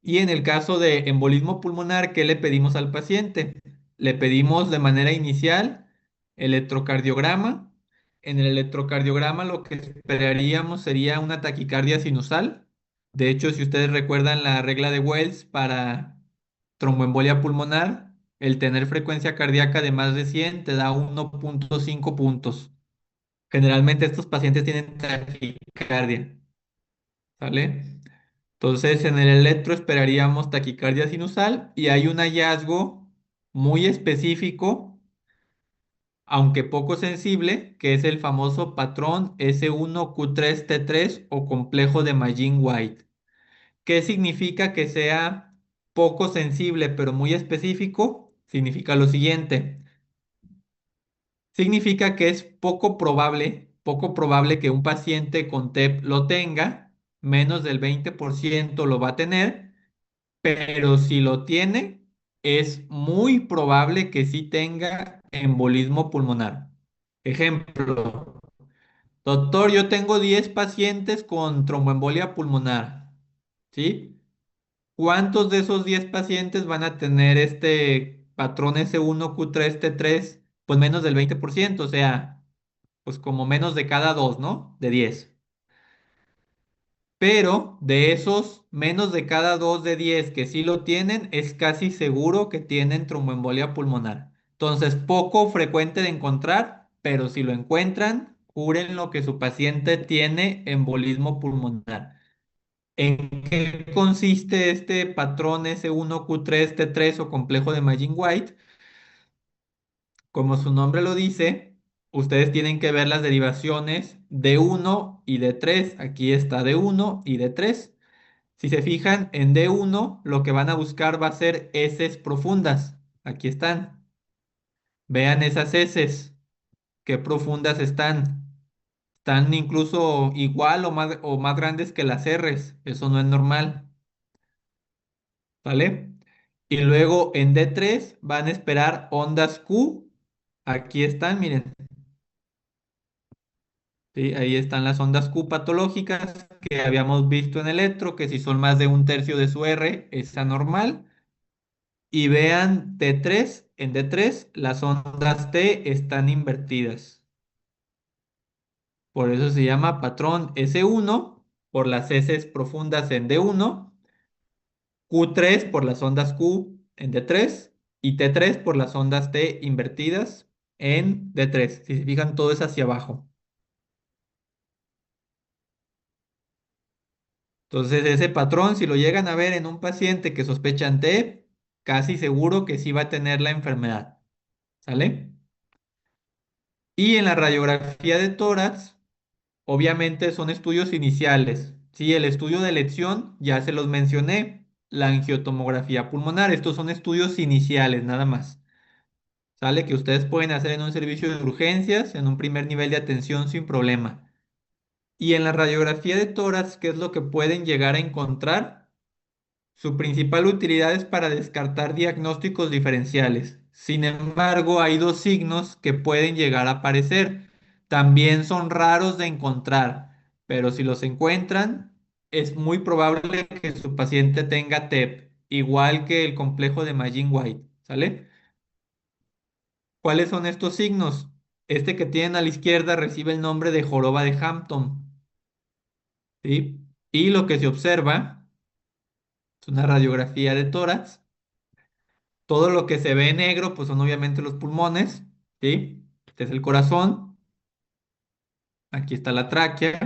S1: Y en el caso de embolismo pulmonar, ¿qué le pedimos al paciente? Le pedimos de manera inicial electrocardiograma. En el electrocardiograma lo que esperaríamos sería una taquicardia sinusal. De hecho, si ustedes recuerdan la regla de Wells para tromboembolia pulmonar, el tener frecuencia cardíaca de más de 100 te da 1.5 puntos. Generalmente estos pacientes tienen taquicardia, ¿sale? Entonces, en el electro esperaríamos taquicardia sinusal y hay un hallazgo muy específico aunque poco sensible, que es el famoso patrón S1Q3T3 o complejo de Magin-White. ¿Qué significa que sea poco sensible pero muy específico? Significa lo siguiente. Significa que es poco probable que un paciente con TEP lo tenga, menos del 20% lo va a tener, pero si lo tiene, es muy probable que sí tenga embolismo pulmonar. Ejemplo, doctor, yo tengo 10 pacientes con tromboembolia pulmonar, ¿sí? ¿Cuántos de esos 10 pacientes van a tener este patrón S1Q3T3? Pues menos del 20%, o sea, pues como menos de cada dos, ¿no? De 10. Pero de esos menos de cada dos de 10 que sí lo tienen, es casi seguro que tienen tromboembolia pulmonar. Entonces, poco frecuente de encontrar, pero si lo encuentran, júrenlo que su paciente tiene embolismo pulmonar. ¿En qué consiste este patrón S1Q3T3 o complejo de Magin-White? Como su nombre lo dice, ustedes tienen que ver las derivaciones de uno y de 3. Aquí está d uno y d tres. Si se fijan en D1, lo que van a buscar va a ser heces profundas. Aquí están. Vean esas heces, qué profundas están. Están incluso igual o más grandes que las R's. Eso no es normal. ¿Vale? Y luego en D3 van a esperar ondas Q. Aquí están, miren. ¿Sí? Ahí están las ondas Q patológicas que habíamos visto en electro, que si son más de un tercio de su R, es anormal. Y vean T3, en D3 las ondas T están invertidas. Por eso se llama patrón S1 por las heces profundas en D1, Q3 por las ondas Q en D3 y T3 por las ondas T invertidas en D3. Si se fijan, todo es hacia abajo. Entonces, ese patrón, si lo llegan a ver en un paciente que sospechan T, casi seguro que sí va a tener la enfermedad. ¿Sale? Y en la radiografía de tórax, obviamente son estudios iniciales. Sí, el estudio de elección ya se los mencioné, la angiotomografía pulmonar. Estos son estudios iniciales, nada más. ¿Sale? Que ustedes pueden hacer en un servicio de urgencias, en un primer nivel de atención sin problema. Y en la radiografía de tórax, ¿qué es lo que pueden llegar a encontrar? Su principal utilidad es para descartar diagnósticos diferenciales. Sin embargo, hay dos signos que pueden llegar a aparecer. También son raros de encontrar, pero si los encuentran, es muy probable que su paciente tenga TEP, igual que el complejo de Magin-White. ¿Sale? ¿Cuáles son estos signos? Este que tienen a la izquierda recibe el nombre de joroba de Hampton. ¿Sí? Y lo que se observa es una radiografía de tórax. Todo lo que se ve negro, pues son obviamente los pulmones, ¿sí? Este es el corazón, aquí está la tráquea,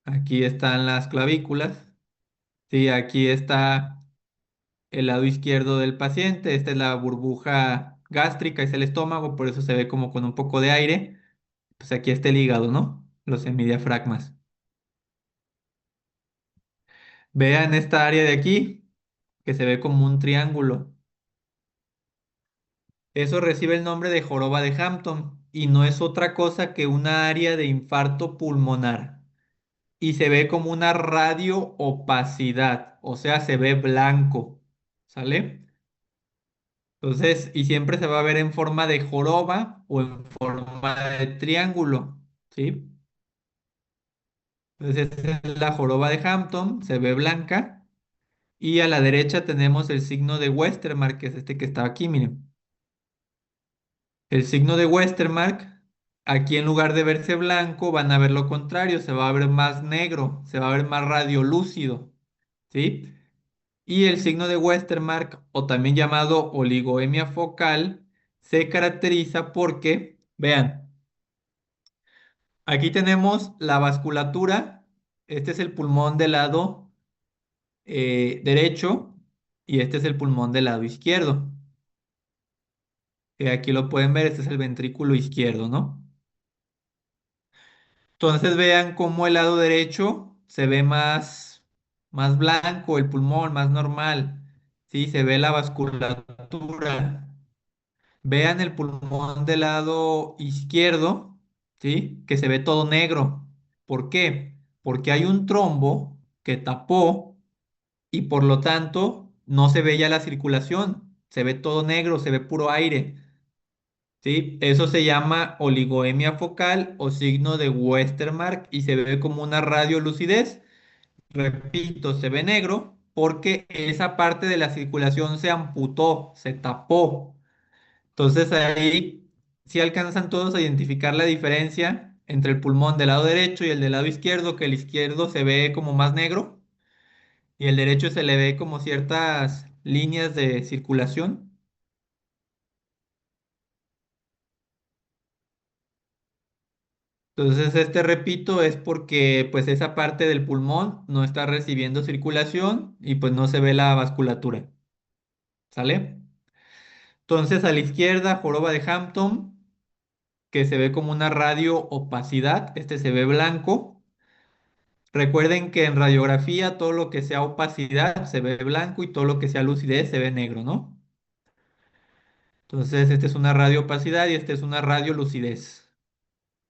S1: aquí están las clavículas, ¿sí? Aquí está el lado izquierdo del paciente, esta es la burbuja gástrica, es el estómago, por eso se ve como con un poco de aire. Pues aquí está el hígado, ¿no? Los hemidiafragmas. Vean esta área de aquí, que se ve como un triángulo. Eso recibe el nombre de joroba de Hampton y no es otra cosa que una área de infarto pulmonar. Y se ve como una radioopacidad, o sea, se ve blanco, ¿sale? Entonces, y siempre se va a ver en forma de joroba o en forma de triángulo, ¿sí? Entonces, esa es la joroba de Hampton, se ve blanca. Y a la derecha tenemos el signo de Westermarck, que es este que está aquí, miren. El signo de Westermarck, aquí en lugar de verse blanco, van a ver lo contrario, se va a ver más negro, se va a ver más radiolúcido, ¿sí? Y el signo de Westermarck, o también llamado oligoemia focal, se caracteriza porque, vean, aquí tenemos la vasculatura, este es el pulmón del lado derecho y este es el pulmón del lado izquierdo. que aquí lo pueden ver, este es el ventrículo izquierdo, ¿no? Entonces vean cómo el lado derecho se ve más blanco, el pulmón más normal, ¿sí? Se ve la vasculatura. Vean el pulmón del lado izquierdo, ¿sí? Que se ve todo negro. ¿Por qué? Porque hay un trombo que tapó y por lo tanto no se ve ya la circulación. Se ve todo negro, se ve puro aire, ¿sí? Eso se llama oligoemia focal o signo de Westermarck y se ve como una radiolucidez. Repito, se ve negro porque esa parte de la circulación se amputó, se tapó. Entonces ahí sí alcanzan todos a identificar la diferencia entre el pulmón del lado derecho y el del lado izquierdo, que el izquierdo se ve como más negro y el derecho se le ve como ciertas líneas de circulación. Entonces este, repito, es porque pues esa parte del pulmón no está recibiendo circulación y pues no se ve la vasculatura. ¿Sale? Entonces a la izquierda, joroba de Hampton, que se ve como una radio opacidad, este se ve blanco. Recuerden que en radiografía todo lo que sea opacidad se ve blanco y todo lo que sea lucidez se ve negro, ¿no? Entonces, esta es una radioopacidad y esta es una radiolucidez.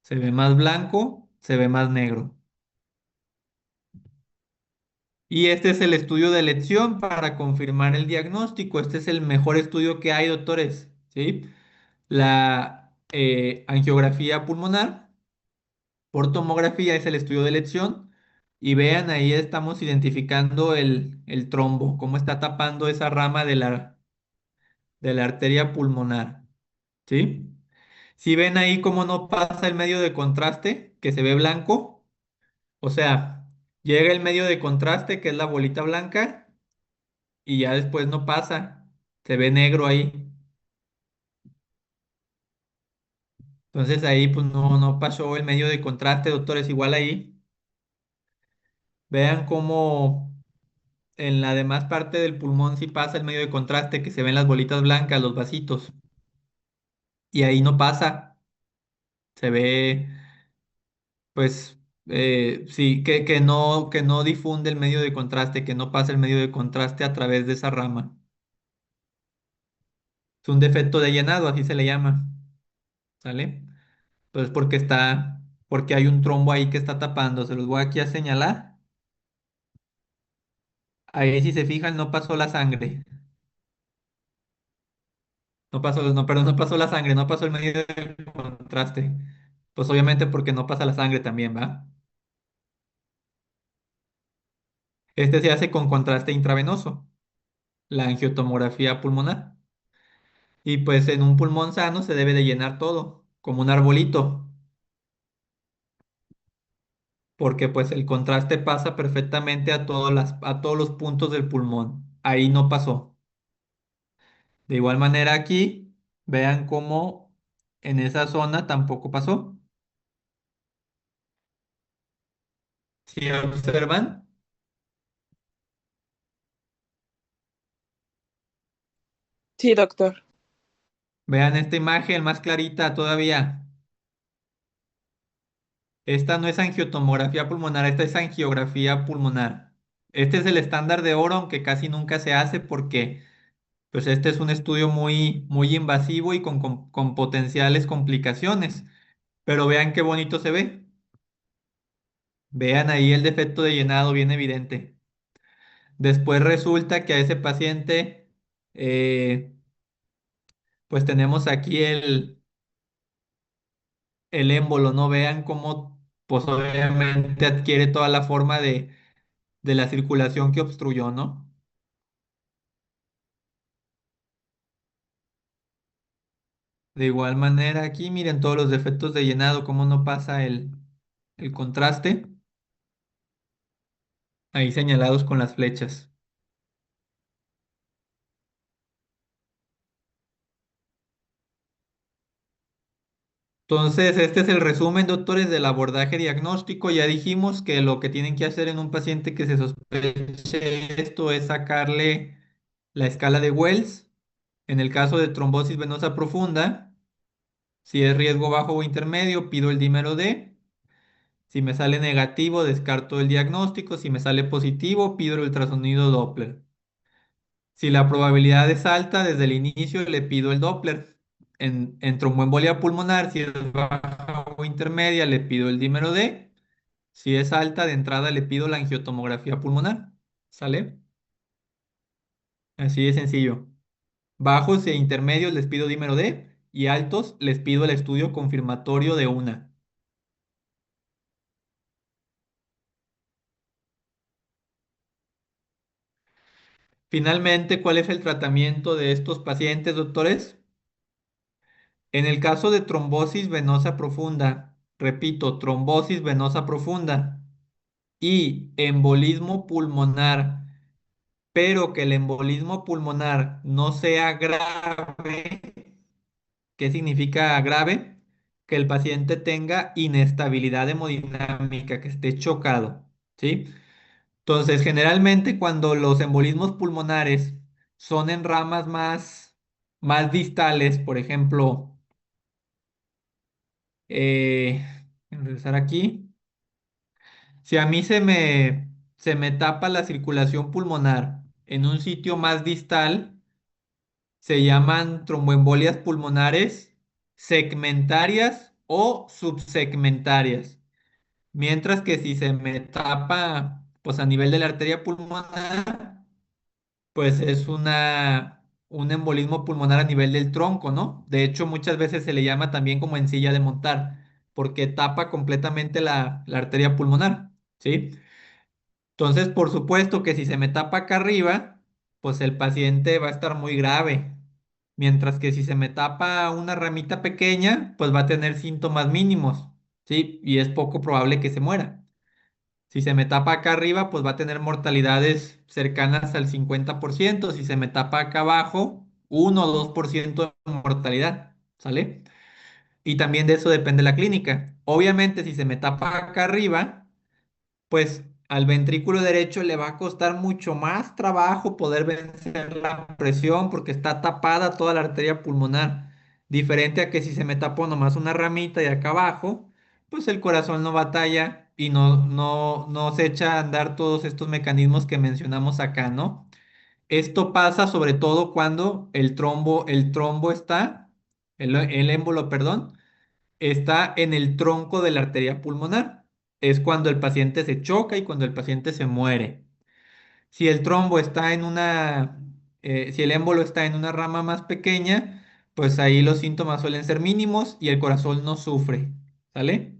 S1: Se ve más blanco, se ve más negro. Y este es el estudio de elección para confirmar el diagnóstico. Este es el mejor estudio que hay, doctores, ¿sí? La angiografía pulmonar por tomografía es el estudio de elección. Y vean, ahí estamos identificando el trombo, cómo está tapando esa rama de la arteria pulmonar. ¿Sí? Si ven ahí cómo no pasa el medio de contraste, que se ve blanco, o sea, llega el medio de contraste, que es la bolita blanca, y ya después no pasa, se ve negro ahí. Entonces ahí pues no pasó el medio de contraste, doctores, igual ahí. Vean cómo en la demás parte del pulmón sí pasa el medio de contraste, que se ven las bolitas blancas, los vasitos, y ahí no pasa, se ve, pues, sí, que no difunde el medio de contraste, que no pasa el medio de contraste a través de esa rama. Es un defecto de llenado, así se le llama, ¿sale? Pues porque hay un trombo ahí que está tapando, se los voy aquí a señalar. Ahí si se fijan no pasó la sangre. No pasó, no, perdón, no pasó la sangre, no pasó el medio de contraste. Pues obviamente porque no pasa la sangre también, ¿va? Este se hace con contraste intravenoso, la angiotomografía pulmonar. Y pues en un pulmón sano se debe de llenar todo, como un arbolito, porque pues el contraste pasa perfectamente a todos los puntos del pulmón. Ahí no pasó. De igual manera aquí, vean cómo en esa zona tampoco pasó. Si observan,
S6: Sí, doctor.
S1: vean esta imagen más clarita todavía. Esta no es angiotomografía pulmonar, esta es angiografía pulmonar. Este es el estándar de oro, aunque casi nunca se hace porque pues este es un estudio muy, muy invasivo y con potenciales complicaciones. Pero vean qué bonito se ve. Vean ahí el defecto de llenado bien evidente. Después resulta que a ese paciente, eh, pues tenemos aquí el émbolo, ¿no? Vean cómo, pues obviamente adquiere toda la forma de la circulación que obstruyó, ¿no? De igual manera aquí, miren todos los defectos de llenado, cómo no pasa el contraste, ahí señalados con las flechas. Entonces, este es el resumen, doctores, del abordaje diagnóstico. Ya dijimos que lo que tienen que hacer en un paciente que se sospeche esto es sacarle la escala de Wells En el caso de trombosis venosa profunda, si es riesgo bajo o intermedio, pido el dímero D. Si me sale negativo, descarto el diagnóstico. Si me sale positivo, pido el ultrasonido Doppler. Si la probabilidad es alta, desde el inicio le pido el Doppler. En tromboembolia pulmonar, si es baja o intermedia, le pido el dímero D. Si es alta, de entrada le pido la angiotomografía pulmonar. ¿Sale? Así de sencillo. Bajos e intermedios les pido dímero D y altos les pido el estudio confirmatorio de una. Finalmente, ¿cuál es el tratamiento de estos pacientes, doctores? En el caso de trombosis venosa profunda, repito, trombosis venosa profunda y embolismo pulmonar, pero que el embolismo pulmonar no sea grave. ¿Qué significa grave? Que el paciente tenga inestabilidad hemodinámica, que esté chocado, ¿sí? Entonces, generalmente cuando los embolismos pulmonares son en ramas más distales, por ejemplo, eh, regresar aquí, si a mí se me tapa la circulación pulmonar en un sitio más distal, se llaman tromboembolias pulmonares segmentarias o subsegmentarias. Mientras que si se me tapa, pues a nivel de la arteria pulmonar, pues es un embolismo pulmonar a nivel del tronco, ¿no? De hecho, muchas veces se le llama también como en silla de montar, porque tapa completamente la arteria pulmonar, ¿sí? Entonces, por supuesto que si se me tapa acá arriba, pues el paciente va a estar muy grave. Mientras que si se me tapa una ramita pequeña, pues va a tener síntomas mínimos, ¿sí? Y es poco probable que se muera. Si se me tapa acá arriba, pues va a tener mortalidades cercanas al 50%. Si se me tapa acá abajo, 1 o 2% de mortalidad, ¿sale? Y también de eso depende la clínica. Obviamente, si se me tapa acá arriba, pues al ventrículo derecho le va a costar mucho más trabajo poder vencer la presión porque está tapada toda la arteria pulmonar. Diferente a que si se me tapó nomás una ramita y acá abajo, pues el corazón no batalla y no se echa a andar todos estos mecanismos que mencionamos acá, ¿no? Esto pasa sobre todo cuando el trombo está, el émbolo, perdón, está en el tronco de la arteria pulmonar. Es cuando el paciente se choca y cuando el paciente se muere. Si el trombo está si el émbolo está en una rama más pequeña, pues ahí los síntomas suelen ser mínimos y el corazón no sufre. ¿Sale?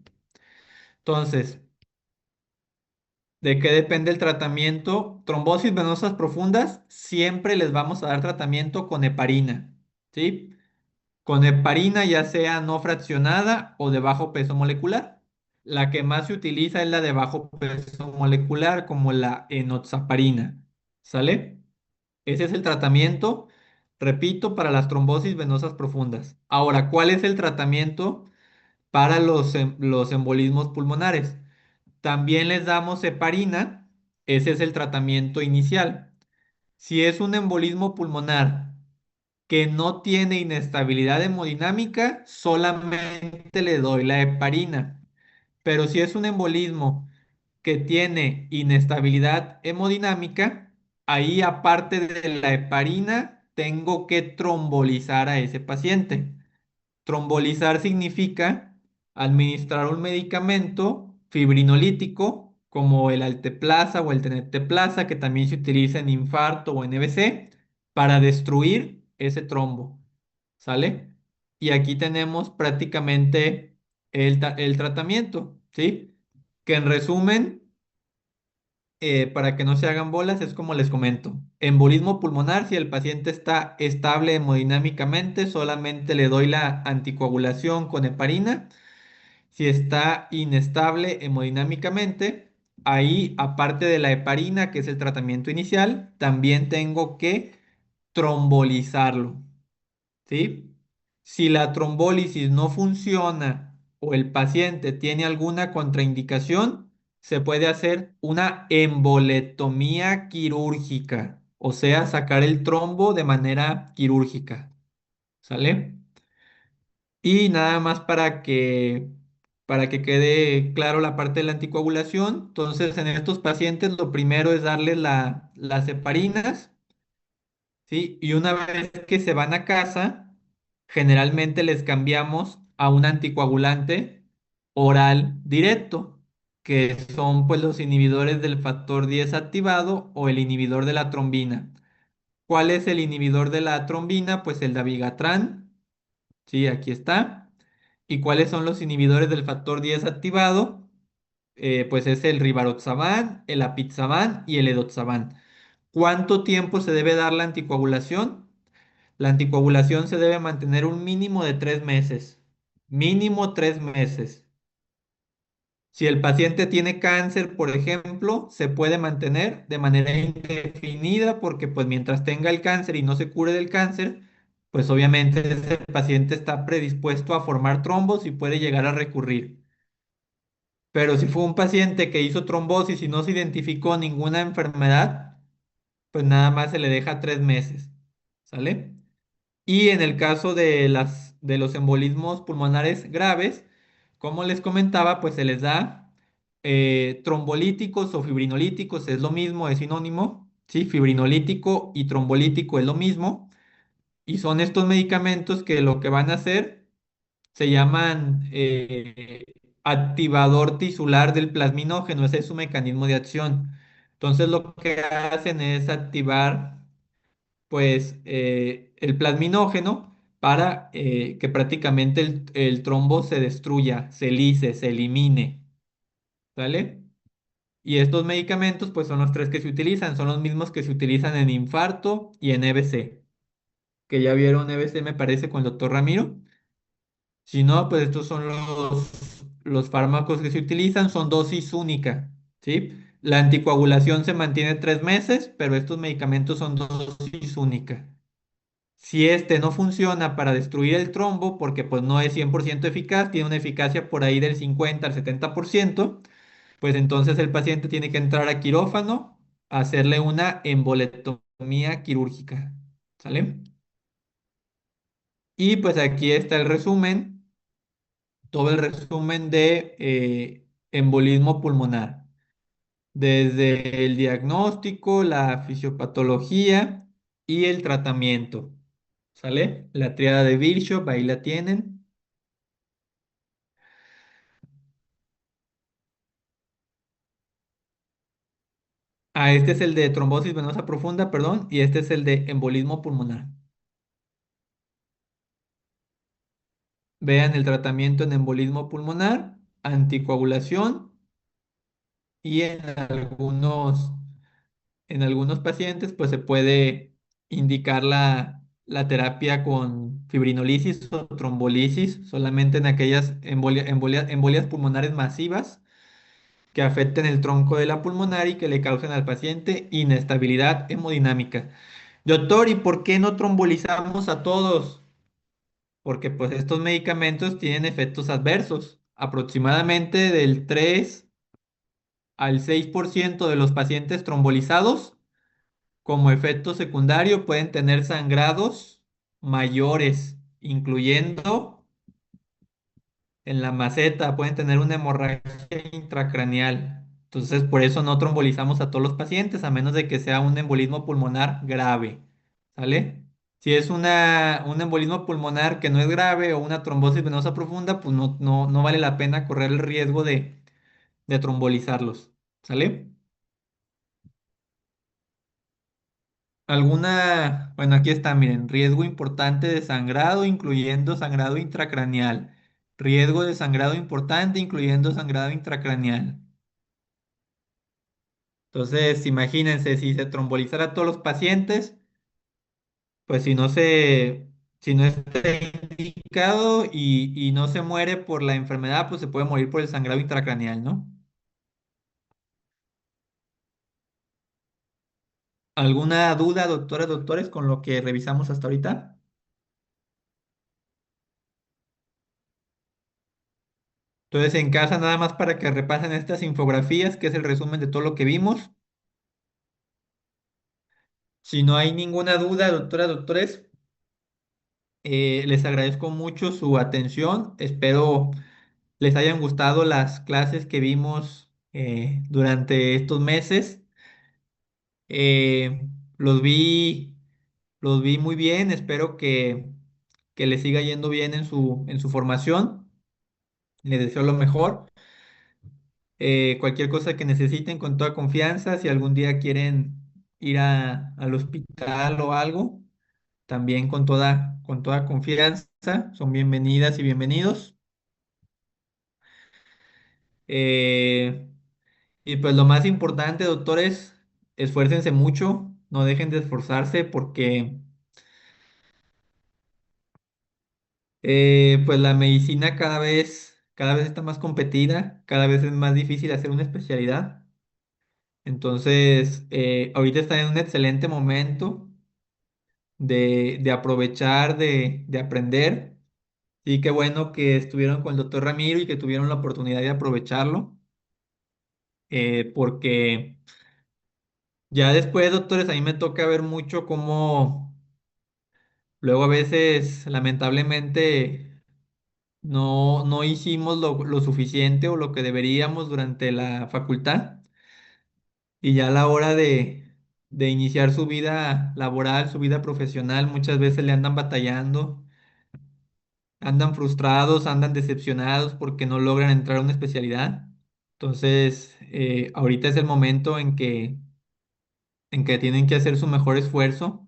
S1: Entonces, ¿de qué depende el tratamiento? Trombosis venosas profundas, siempre les vamos a dar tratamiento con heparina. ¿Sí? Con heparina ya sea no fraccionada o de bajo peso molecular. La que más se utiliza es la de bajo peso molecular, como la enoxaparina. ¿Sale? Ese es el tratamiento, repito, para las trombosis venosas profundas. Ahora, ¿cuál es el tratamiento para los embolismos pulmonares? También les damos heparina, ese es el tratamiento inicial. Si es un embolismo pulmonar que no tiene inestabilidad hemodinámica, solamente le doy la heparina. Pero si es un embolismo que tiene inestabilidad hemodinámica, ahí aparte de la heparina, tengo que trombolizar a ese paciente. Trombolizar significa administrar un medicamento fibrinolítico como el alteplasa o el tenecteplasa, que también se utiliza en infarto o en EBC, para destruir ese trombo. ¿Sale? Y aquí tenemos prácticamente el tratamiento, ¿sí? Que en resumen, para que no se hagan bolas, es como les comento. Embolismo pulmonar, si el paciente está estable hemodinámicamente, solamente le doy la anticoagulación con heparina. Si está inestable hemodinámicamente, ahí, aparte de la heparina, que es el tratamiento inicial, también tengo que trombolizarlo, ¿sí? Si la trombólisis no funciona o el paciente tiene alguna contraindicación, se puede hacer una embolectomía quirúrgica o sea, sacar el trombo de manera quirúrgica, ¿sale? Y nada más para que quede claro la parte de la anticoagulación, entonces en estos pacientes lo primero es darles las heparinas, ¿sí? Y una vez que se van a casa, generalmente les cambiamos a un anticoagulante oral directo, que son pues los inhibidores del factor 10 activado o el inhibidor de la trombina. ¿Cuál es el inhibidor de la trombina? Pues el dabigatran, sí, aquí está. ¿Y cuáles son los inhibidores del factor 10 activado? Pues es el rivaroxaban, el apixaban y el edoxaban. ¿Cuánto tiempo se debe dar la anticoagulación? La anticoagulación se debe mantener un mínimo de 3 meses. Mínimo 3 meses. Si el paciente tiene cáncer, por ejemplo, se puede mantener de manera indefinida porque pues mientras tenga el cáncer y no se cure del cáncer, pues obviamente ese paciente está predispuesto a formar trombos y puede llegar a recurrir. Pero si fue un paciente que hizo trombosis y no se identificó ninguna enfermedad, pues nada más se le deja 3 meses. ¿Sale? Y en el caso de de los embolismos pulmonares graves, como les comentaba, pues se les da trombolíticos o fibrinolíticos, es lo mismo, es sinónimo, ¿sí? Fibrinolítico y trombolítico es lo mismo. Y son estos medicamentos que lo que van a hacer se llaman activador tisular del plasminógeno, ese es su mecanismo de acción. Entonces lo que hacen es activar pues el plasminógeno para que prácticamente el trombo se destruya, se lise, se elimine, ¿vale? Y estos medicamentos pues son los tres que se utilizan, son los mismos que se utilizan en infarto y en EBC, que ya vieron EBC me parece con el doctor Ramiro. Si no, pues estos son los fármacos que se utilizan, son dosis única, ¿sí? La anticoagulación se mantiene 3 meses, pero estos medicamentos son dosis única. Si este no funciona para destruir el trombo, porque pues no es 100% eficaz, tiene una eficacia por ahí del 50 al 70%, pues entonces el paciente tiene que entrar a quirófano a hacerle una embolectomía quirúrgica. ¿Sale? Y pues aquí está el resumen, todo el resumen de embolismo pulmonar, desde el diagnóstico, la fisiopatología y el tratamiento. ¿Sale? La triada de Virchow, ahí la tienen. Ah, este es el de trombosis venosa profunda, perdón, y este es el de embolismo pulmonar. Vean el tratamiento en embolismo pulmonar, anticoagulación y en algunos pacientes pues se puede indicar la terapia con fibrinolisis o trombolisis solamente en aquellas embolias pulmonares masivas que afecten el tronco de la pulmonar y que le causen al paciente inestabilidad hemodinámica. Doctor, ¿y por qué no trombolizamos a todos? Porque pues estos medicamentos tienen efectos adversos. Aproximadamente del 3 al 6% de los pacientes trombolizados como efecto secundario pueden tener sangrados mayores, incluyendo en la maceta, pueden tener una hemorragia intracraneal. Entonces, por eso no trombolizamos a todos los pacientes, a menos de que sea un embolismo pulmonar grave. ¿Sale? Si es un embolismo pulmonar que no es grave o una trombosis venosa profunda, pues no vale la pena correr el riesgo de trombolizarlos. ¿Sale? Bueno, aquí está, miren, riesgo importante de sangrado, incluyendo sangrado intracraneal. Riesgo de sangrado importante, incluyendo sangrado intracraneal. Entonces, imagínense, si se trombolizara a todos los pacientes, pues si no está indicado y no se muere por la enfermedad, pues se puede morir por el sangrado intracraneal, ¿no? ¿Alguna duda, doctoras, doctores, con lo que revisamos hasta ahorita? Entonces, en casa, nada más para que repasen estas infografías, que es el resumen de todo lo que vimos. Si no hay ninguna duda, doctora, doctores, les agradezco mucho su atención. Espero les hayan gustado las clases que vimos durante estos meses. Eh, los vi, los vi muy bien. Espero que les siga yendo bien en su formación. Les deseo lo mejor. Cualquier cosa que necesiten con toda confianza, si algún día quieren ir al hospital o algo, también con toda confianza, son bienvenidas y bienvenidos. Eh, y pues lo más importante, doctores, esfuércense mucho, no dejen de esforzarse porque pues la medicina cada vez está más competida, cada vez es más difícil hacer una especialidad. Entonces, ahorita está en un excelente momento de aprovechar, de aprender. Y qué bueno que estuvieron con el doctor Ramiro y que tuvieron la oportunidad de aprovecharlo, porque ya después, doctores, a mí me toca ver mucho cómo luego a veces, lamentablemente, no hicimos lo suficiente o lo que deberíamos durante la facultad y ya a la hora de iniciar su vida laboral, su vida profesional, muchas veces le andan batallando. Andan frustrados, andan decepcionados porque no logran entrar a una especialidad. Entonces, ahorita es el momento en que tienen que hacer su mejor esfuerzo,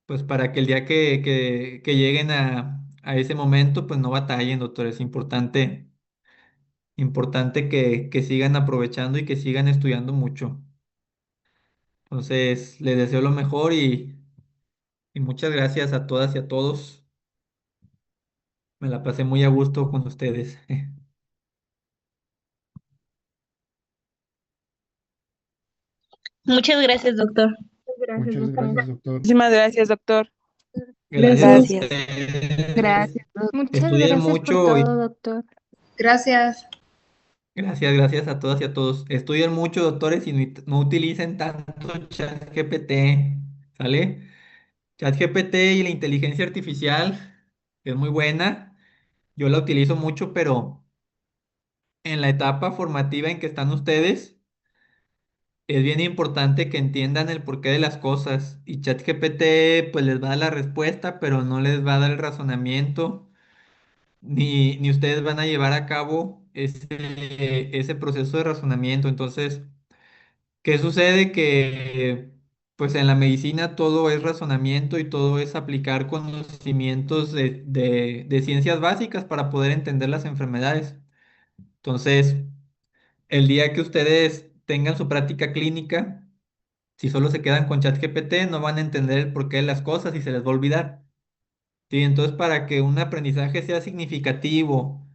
S1: pues para que el día que lleguen a ese momento, pues no batallen, doctor. Es importante que sigan aprovechando y que sigan estudiando mucho. Entonces, les deseo lo mejor y muchas gracias a todas y a todos. Me la pasé muy a gusto con ustedes.
S7: Muchas gracias, doctor.
S5: Gracias,
S8: Muchas
S5: doctor.
S8: gracias, doctor.
S6: Muchísimas gracias, doctor.
S1: Gracias a
S5: Gracias.
S6: Gracias.
S1: ustedes.
S5: Gracias, doctor.
S3: Muchas
S1: Estudien
S3: gracias por
S1: mucho y
S3: todo, doctor.
S9: Gracias.
S1: gracias a todas y a todos. Estudien mucho, doctores, y no utilicen tanto ChatGPT, ¿sale? ChatGPT y la inteligencia artificial es muy buena. Yo la utilizo mucho, pero en la etapa formativa en que están ustedes, es bien importante que entiendan el porqué de las cosas. Y ChatGPT, pues les va a dar la respuesta, pero no les va a dar el razonamiento ni ustedes van a llevar a cabo ese proceso de razonamiento. Entonces, ¿qué sucede? Que pues en la medicina todo es razonamiento y todo es aplicar conocimientos de ciencias básicas para poder entender las enfermedades. Entonces, el día que ustedes tengan su práctica clínica, si solo se quedan con ChatGPT, no van a entender el porqué de las cosas y se les va a olvidar. Sí, entonces para que un aprendizaje sea significativo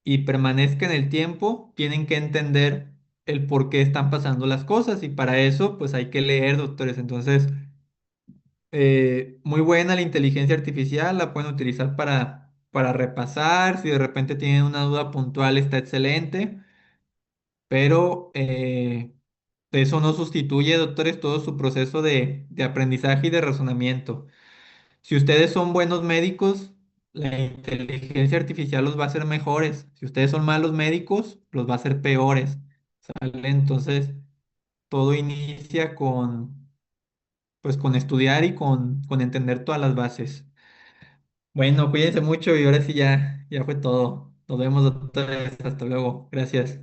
S1: y permanezca en el tiempo, tienen que entender el por qué están pasando las cosas y para eso pues hay que leer, doctores. Entonces, muy buena la inteligencia artificial, la pueden utilizar para repasar, si de repente tienen una duda puntual está excelente, pero eso no sustituye, doctores, todo su proceso de aprendizaje y de razonamiento. Si ustedes son buenos médicos, la inteligencia artificial los va a hacer mejores. Si ustedes son malos médicos, los va a hacer peores. ¿Sale? Entonces, todo inicia pues, con estudiar y con entender todas las bases. Bueno, cuídense mucho y ahora sí ya fue todo. Nos vemos, doctores. Hasta luego. Gracias.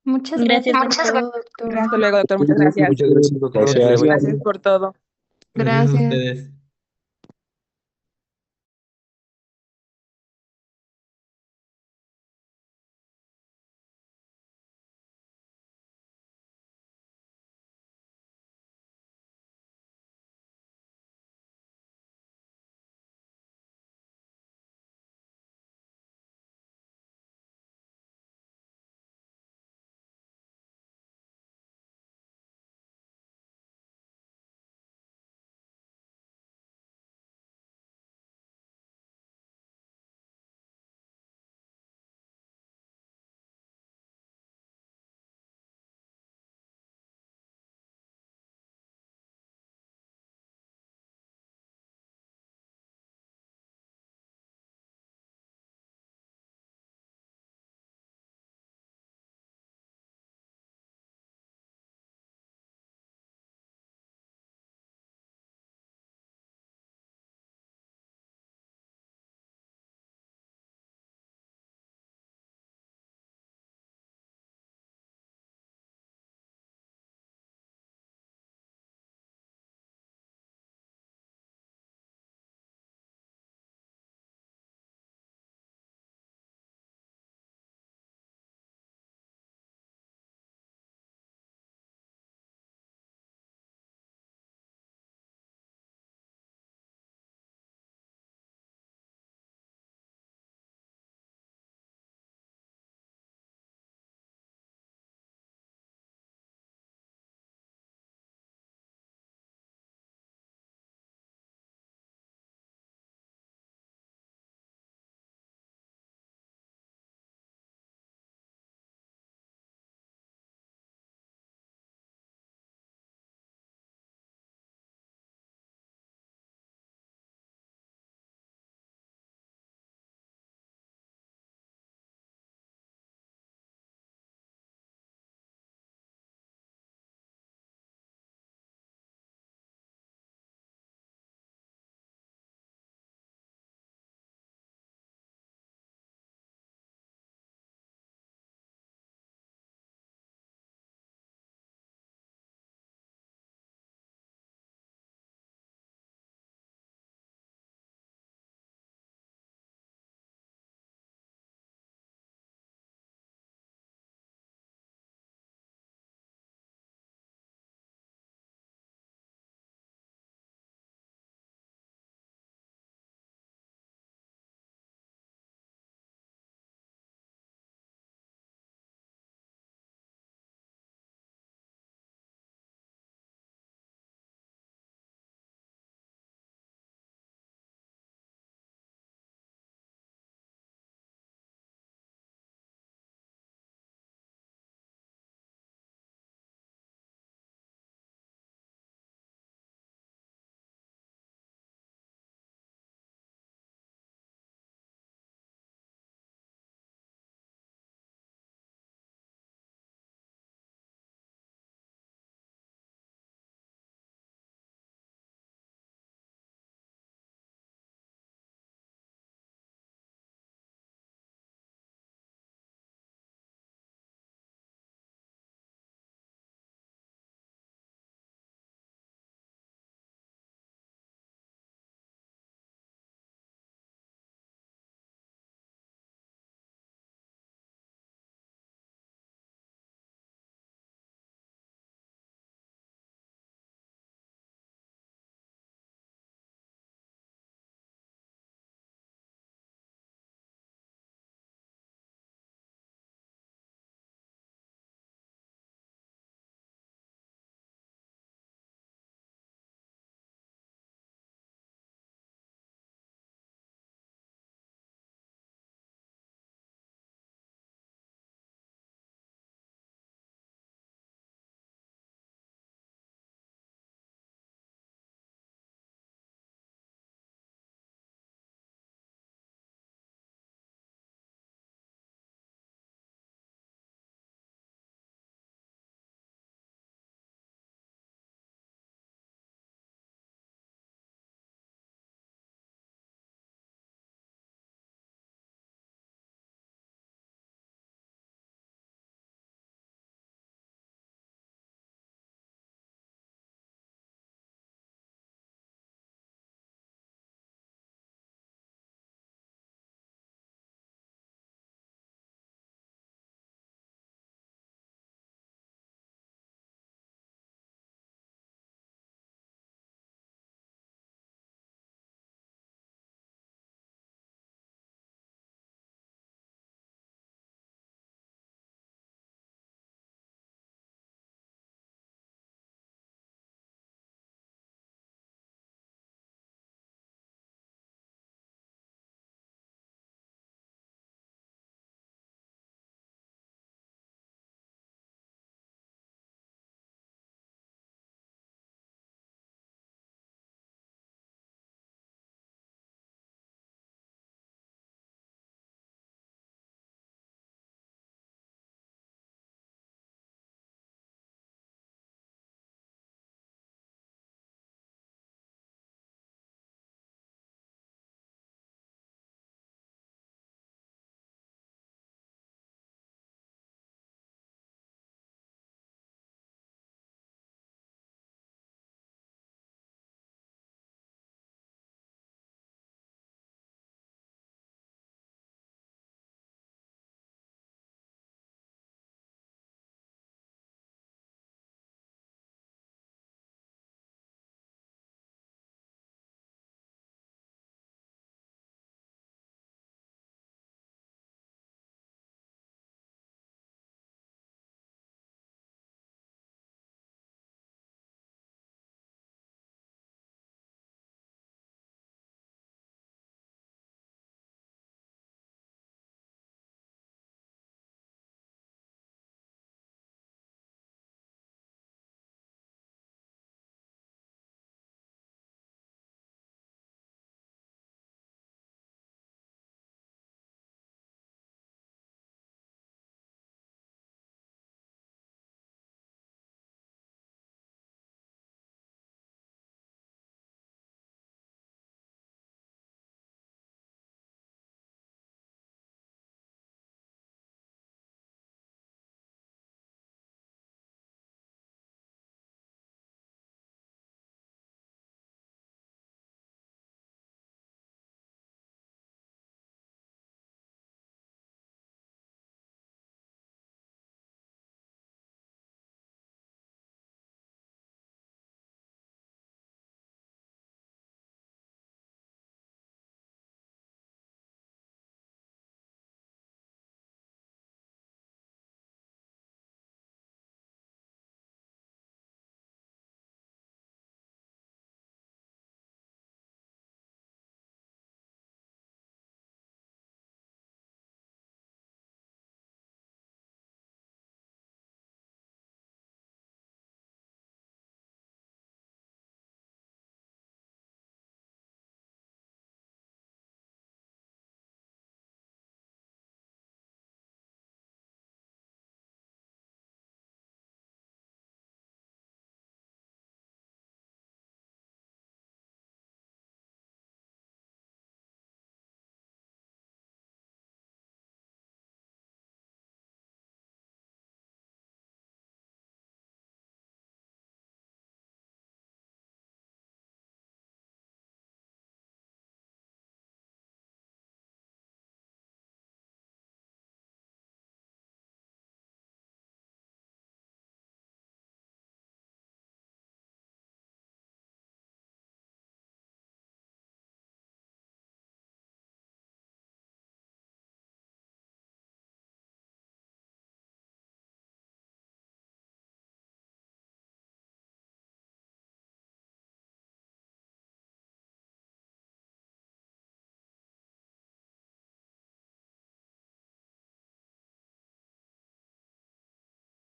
S3: Muchas
S7: Gracias,
S3: gracias por
S7: doctor.
S3: todo, doctor.
S6: Hasta luego, doctor. Muchas gracias.
S4: Muchas gracias, doctor.
S1: Gracias,
S4: Gracias.
S6: Gracias por todo.
S1: gracias a
S3: Gracias.
S1: ustedes.